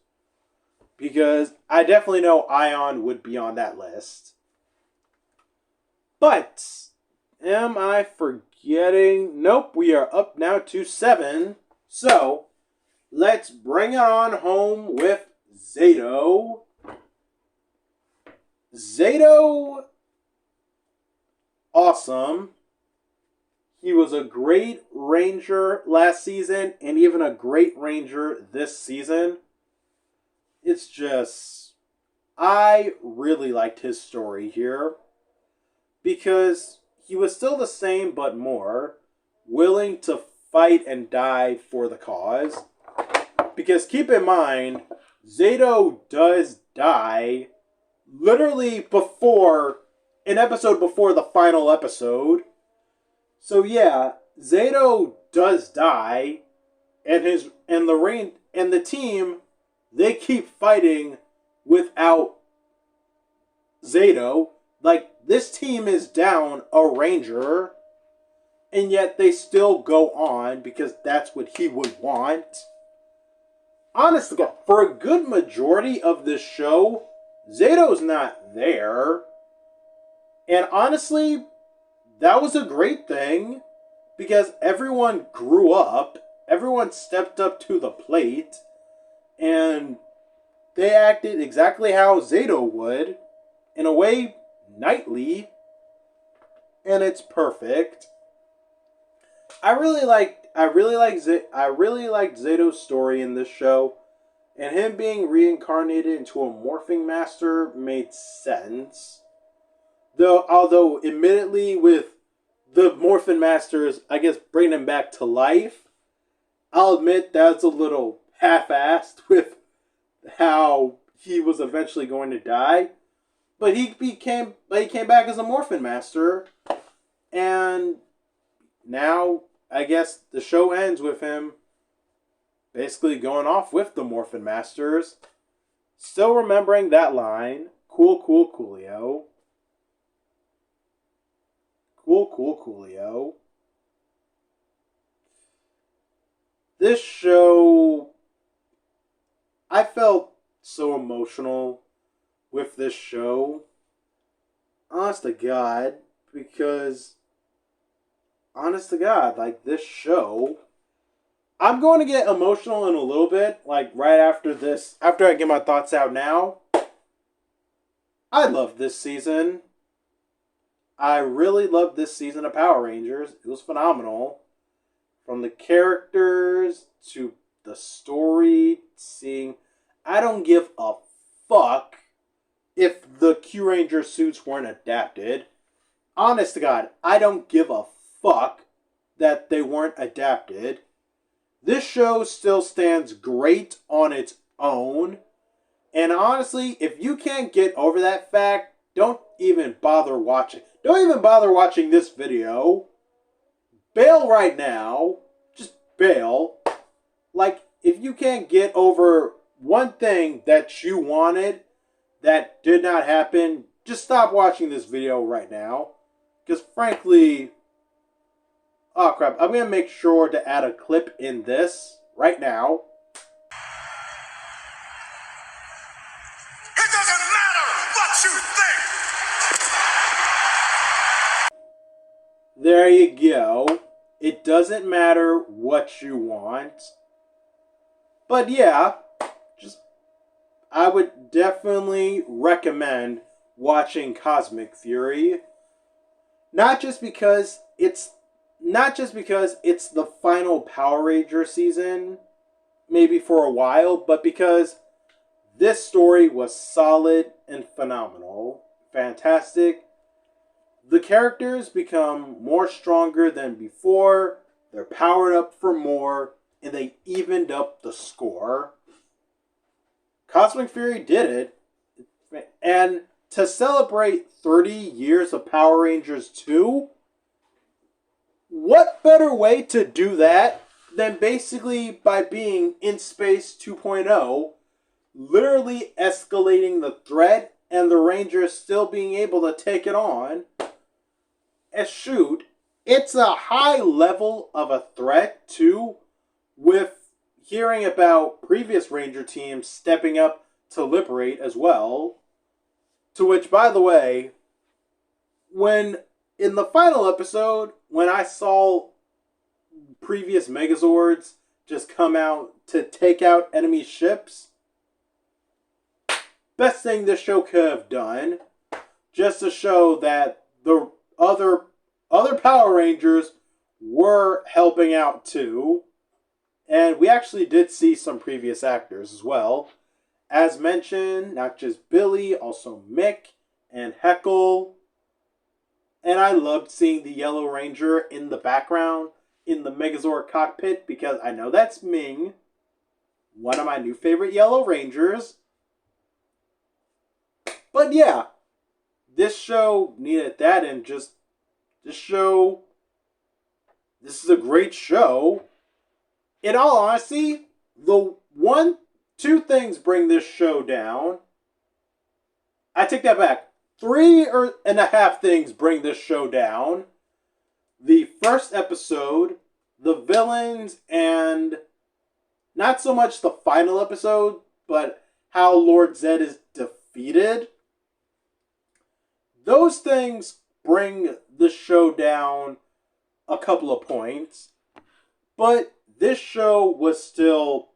Because I definitely know Ion would be on that list. But, am I forgetting? Nope, we are up now to 7. So, let's bring it on home with Zato. Zato, awesome. He was a great Ranger last season, and even a great Ranger this season. It's just, I really liked his story here. Because he was still the same, but more. Willing to fight and die for the cause. Because keep in mind, Zato does die literally before, an episode before the final episode. So yeah, Zato does die, and the team, they keep fighting without Zato. Like, this team is down a Ranger, and yet they still go on because that's what he would want. Honestly, for a good majority of this show, Zato's not there. And honestly, that was a great thing because everyone grew up, everyone stepped up to the plate, and they acted exactly how Zato would, in a way, nightly, and it's perfect. I really liked Zato's story in this show, and him being reincarnated into a morphing master made sense. Though, although admittedly, with the morphin masters, I guess bringing him back to life, I'll admit that's a little half-assed with how he was eventually going to die. But he came back as a morphin master, and now I guess the show ends with him basically going off with the morphin masters. Still remembering that line, cool, cool, coolio. Cool, cool, coolio. This show, I felt so emotional with this show. Honest to God, because, honest to God, like this show, I'm going to get emotional in a little bit, like right after this, after I get my thoughts out now. I love this season. I really loved this season of Power Rangers. It was phenomenal. From the characters to the story, seeing, I don't give a fuck if the Q Ranger suits weren't adapted. Honest to God, I don't give a fuck that they weren't adapted. This show still stands great on its own. And honestly, if you can't get over that fact, don't even bother watching. Don't even bother watching this video. Bail right now. Just bail. Like, if you can't get over one thing that you wanted that did not happen, just stop watching this video right now. Because frankly, oh crap, I'm going to make sure to add a clip in this right now. It doesn't matter what you think! There you go. It doesn't matter what you want. But yeah, I would definitely recommend watching Cosmic Fury. Not just because it's the final Power Ranger season, maybe for a while, but because this story was solid and phenomenal. Fantastic. The characters become more stronger than before, they're powered up for more, and they evened up the score. Cosmic Fury did it. And to celebrate 30 years of Power Rangers 2, what better way to do that than basically by being in Space 2.0, literally escalating the threat and the Rangers still being able to take it on. And shoot, it's a high level of a threat too, with hearing about previous Ranger teams stepping up to liberate as well. To which, by the way, when in the final episode, when I saw previous Megazords just come out to take out enemy ships, best thing this show could have done, just to show that the other Power Rangers were helping out too. And we actually did see some previous actors as well. As mentioned, not just Billy, also Mick and Heckle. And I loved seeing the Yellow Ranger in the background in the Megazord cockpit because I know that's Ming, one of my new favorite Yellow Rangers. But yeah, this show needed that, and just this is a great show. In all honesty, two things bring this show down. I take that back. 3.5 things bring this show down. The first episode, the villains, and not so much the final episode, but how Lord Zed is defeated. those things bring the show down a couple of points. But this show was still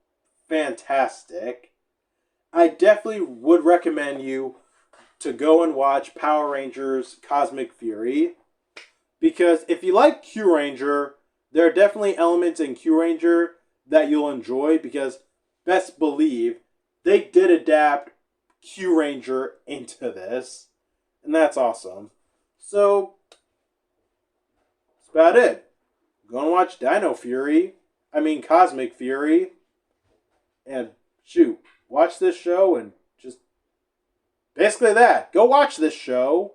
fantastic. I definitely would recommend you to go and watch Power Rangers Cosmic Fury. Because if you like Q Ranger, there are definitely elements in Q Ranger that you'll enjoy. Because best believe, they did adapt Q Ranger into this. And that's awesome. So, that's about it. Go and watch Cosmic Fury. And shoot, watch this show and just basically that. Go watch this show.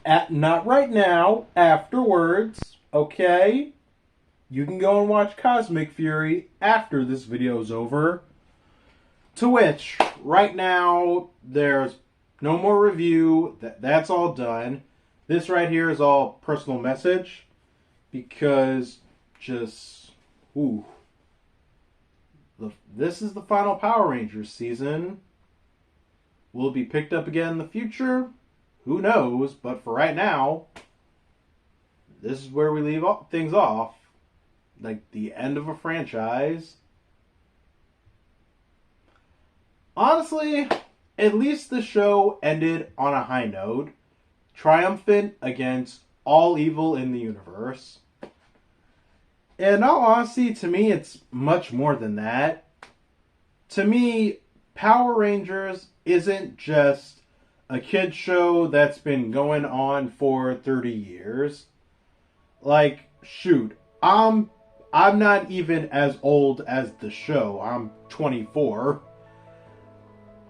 Not right now, afterwards, okay? You can go and watch Cosmic Fury after this video is over. To which, right now, there's no more review. That's all done. This right here is all personal message. Because this is the final Power Rangers season. Will it be picked up again in the future? Who knows? But for right now, this is where we leave things off. Like the end of a franchise. Honestly, at least the show ended on a high note. Triumphant against all evil in the universe. In all honesty, to me, it's much more than that. To me, Power Rangers isn't just a kid's show that's been going on for 30 years. Like, shoot, I'm not even as old as the show. I'm 24.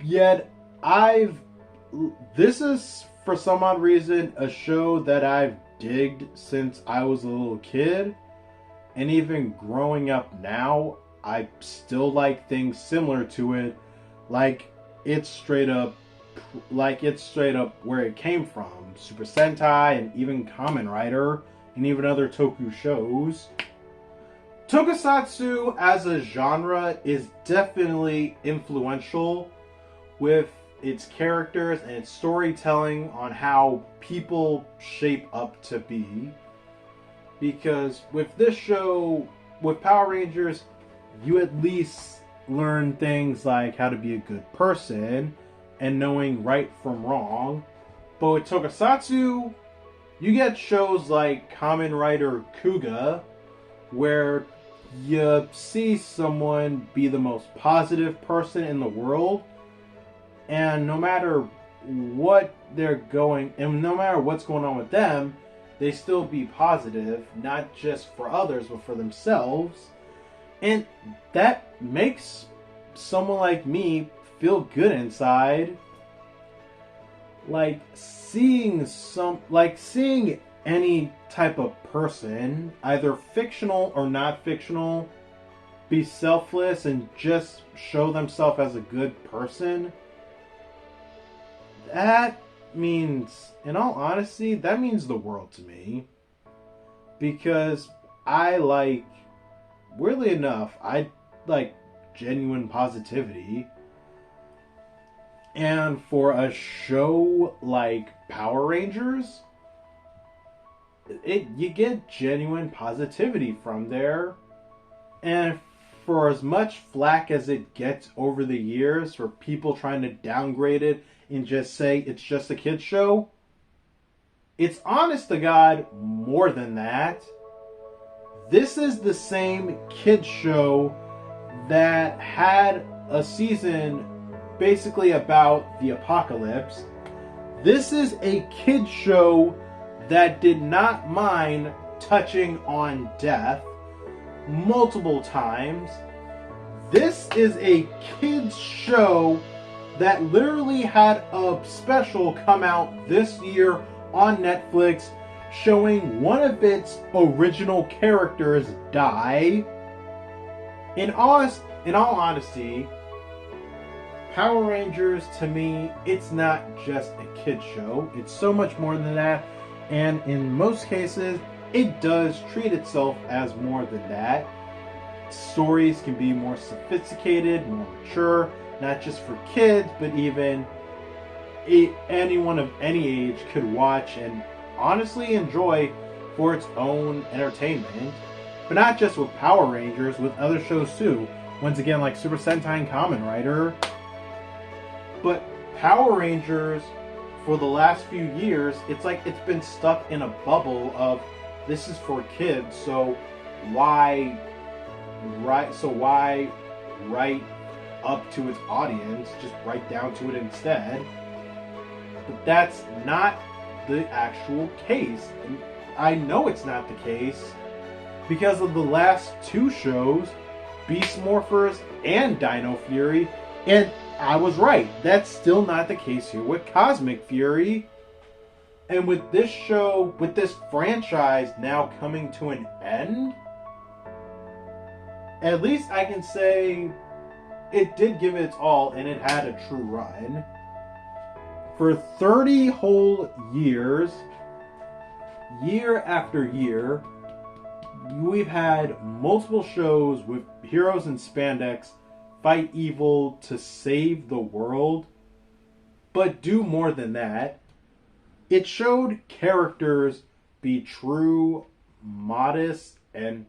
Yet, this is, for some odd reason, a show that I've digged since I was a little kid. And even growing up now, I still like things similar to it. Like, it's straight up where it came from. Super Sentai and even KamenRider and even other Toku shows. Tokusatsu as a genre is definitely influential with its characters and its storytelling on how people shape up to be. Because with this show, with Power Rangers, you at least learn things like how to be a good person and knowing right from wrong. But with Tokusatsu, you get shows like KamenRider Kuga, where you see someone be the most positive person in the world, and no matter what they're going, and no matter what's going on with them, they still be positive, not just for others, but for themselves. And that makes someone like me feel good inside. Like seeing any type of person, either fictional or not fictional, be selfless and just show themselves as a good person. That means, in all honesty, that means the world to me. Because weirdly enough, I like genuine positivity. And for a show like Power Rangers, you get genuine positivity from there. And for as much flack as it gets over the years for people trying to downgrade it and just say it's just a kid's show, it's honest to God more than that. This is the same kid's show that had a season basically about the apocalypse. This is a kid's show that did not mind touching on death multiple times. This is a kid's show that literally had a special come out this year on Netflix showing one of its original characters die. In all honesty, Power Rangers, to me, it's not just a kid's show. It's so much more than that. And in most cases, it does treat itself as more than that. Stories can be more sophisticated, more mature, not just for kids, but even anyone of any age could watch and honestly enjoy for its own entertainment. But not just with Power Rangers, with other shows too. Once again, like Super Sentai and Kamen Rider. But Power Rangers, for the last few years, it's like it's been stuck in a bubble of this is for kids, so why write up to its audience, just write down to it instead. But that's not the actual case. And I know it's not the case because of the last two shows, Beast Morphers and Dino Fury, and I was right. That's still not the case here with Cosmic Fury. And with this show, with this franchise now coming to an end, at least I can say it did give it its all and it had a true run. For 30 whole years, year after year, we've had multiple shows with heroes in spandex fight evil to save the world. But do more than that. It showed characters be true, modest, and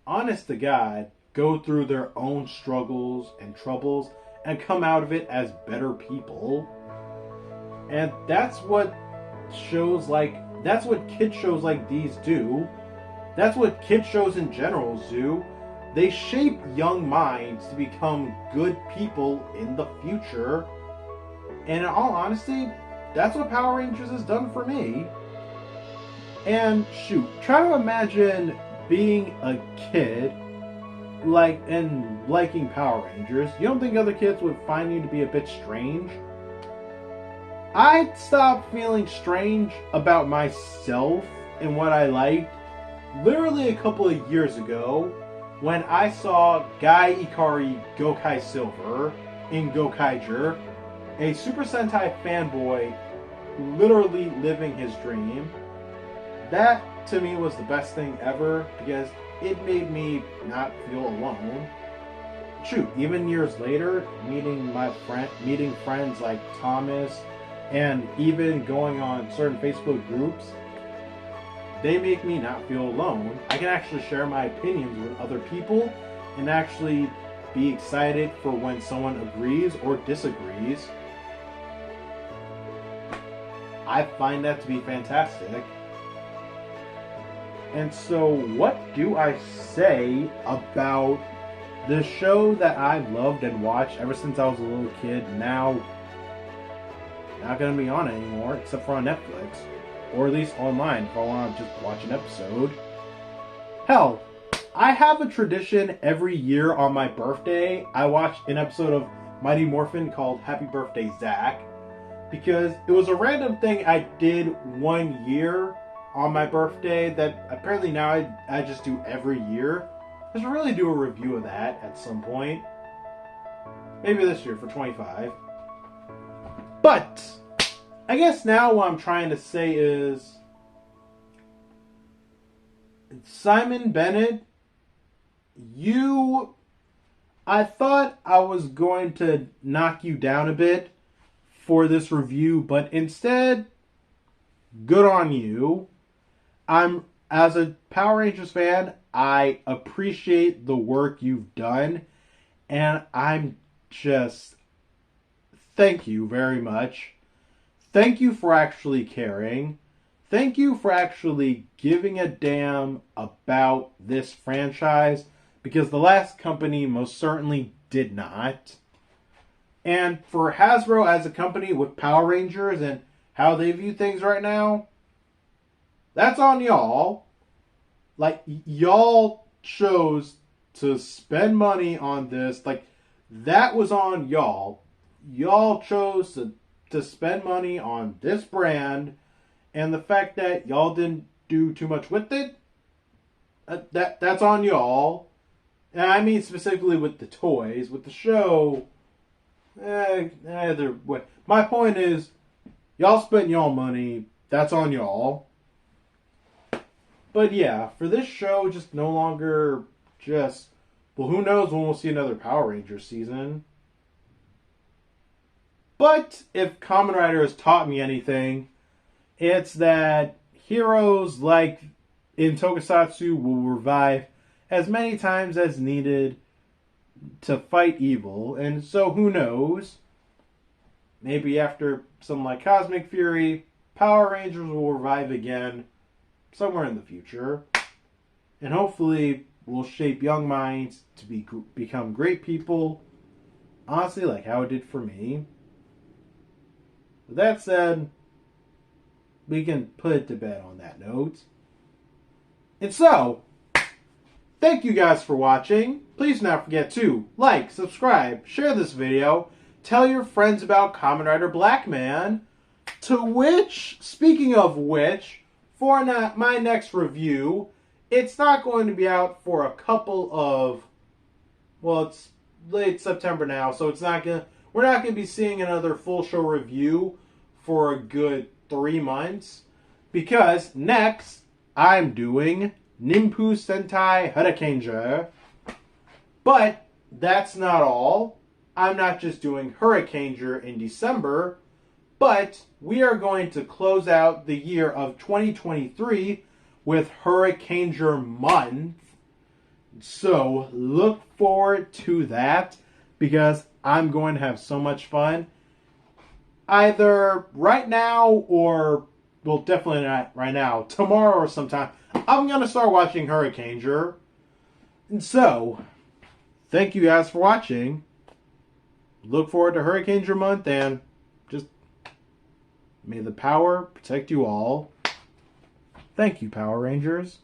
honest to God, go through their own struggles and troubles and come out of it as better people. And that's what kid shows like these do. That's what kid shows in general do. They shape young minds to become good people in the future. And in all honesty, that's what Power Rangers has done for me. And shoot, try to imagine being a kid and liking Power Rangers. You don't think other kids would find you to be a bit strange? I stopped feeling strange about myself and what I liked literally a couple of years ago when I saw Guy Ikari Gokai Silver in Gokaiger, a Super Sentai fanboy literally living his dream. That to me was the best thing ever because it made me not feel alone. Shoot, even years later, meeting friends like Thomas and even going on certain Facebook groups, they make me not feel alone. I can actually share my opinions with other people and actually be excited for when someone agrees or disagrees. I find that to be fantastic. And so what do I say about the show that I've loved and watched ever since I was a little kid, now not going to be on anymore except for on Netflix, or at least online if I want to just watch an episode. Hell, I have a tradition every year on my birthday. I watch an episode of Mighty Morphin called Happy Birthday Zach, because it was a random thing I did one year on my birthday that apparently now I just do every year. I should really do a review of that at some point. Maybe this year for 25. But I guess now what I'm trying to say is, Simon Bennett, I thought I was going to knock you down a bit for this review, but instead, good on you. As a Power Rangers fan, I appreciate the work you've done, and I'm just, thank you very much. Thank you for actually caring. Thank you for actually giving a damn about this franchise, because the last company most certainly did not. And for Hasbro as a company with Power Rangers and how they view things right now, that's on y'all. Like, y'all chose to spend money on this. Like, that was on y'all. Y'all chose to spend money on this brand, and the fact that y'all didn't do too much with it, that's on y'all. And I mean specifically with the toys. With the show, either way. My point is, y'all spent y'all money. That's on y'all. But yeah, for this show, just no longer well, who knows when we'll see another Power Rangers season. But if Kamen Rider has taught me anything, it's that heroes like in Tokusatsu will revive as many times as needed to fight evil. And so who knows? Maybe after something like Cosmic Fury, Power Rangers will revive again somewhere in the future. And hopefully will shape young minds to become great people. Honestly, like how it did for me. With that said, we can put it to bed on that note. And so, thank you guys for watching. Please do not forget to like, subscribe, share this video, tell your friends about KamenRider Blackman. To which, speaking of which, for my next review, it's not going to be out for a couple of, well, it's late September now, so we're not gonna be seeing another full show review for a good 3 months, because next I'm doing Ninpu Sentai Hurricaneer. But that's not all. I'm not just doing Hurricaneer in December, but we are going to close out the year of 2023 with Hurricaneer month. So look forward to that, because I'm going to have so much fun. Either right now or, well, definitely not right now, tomorrow or sometime, I'm going to start watching Hurricaneer. And so, thank you guys for watching. Look forward to Hurricaneer month, and just may the power protect you all. Thank you, Power Rangers.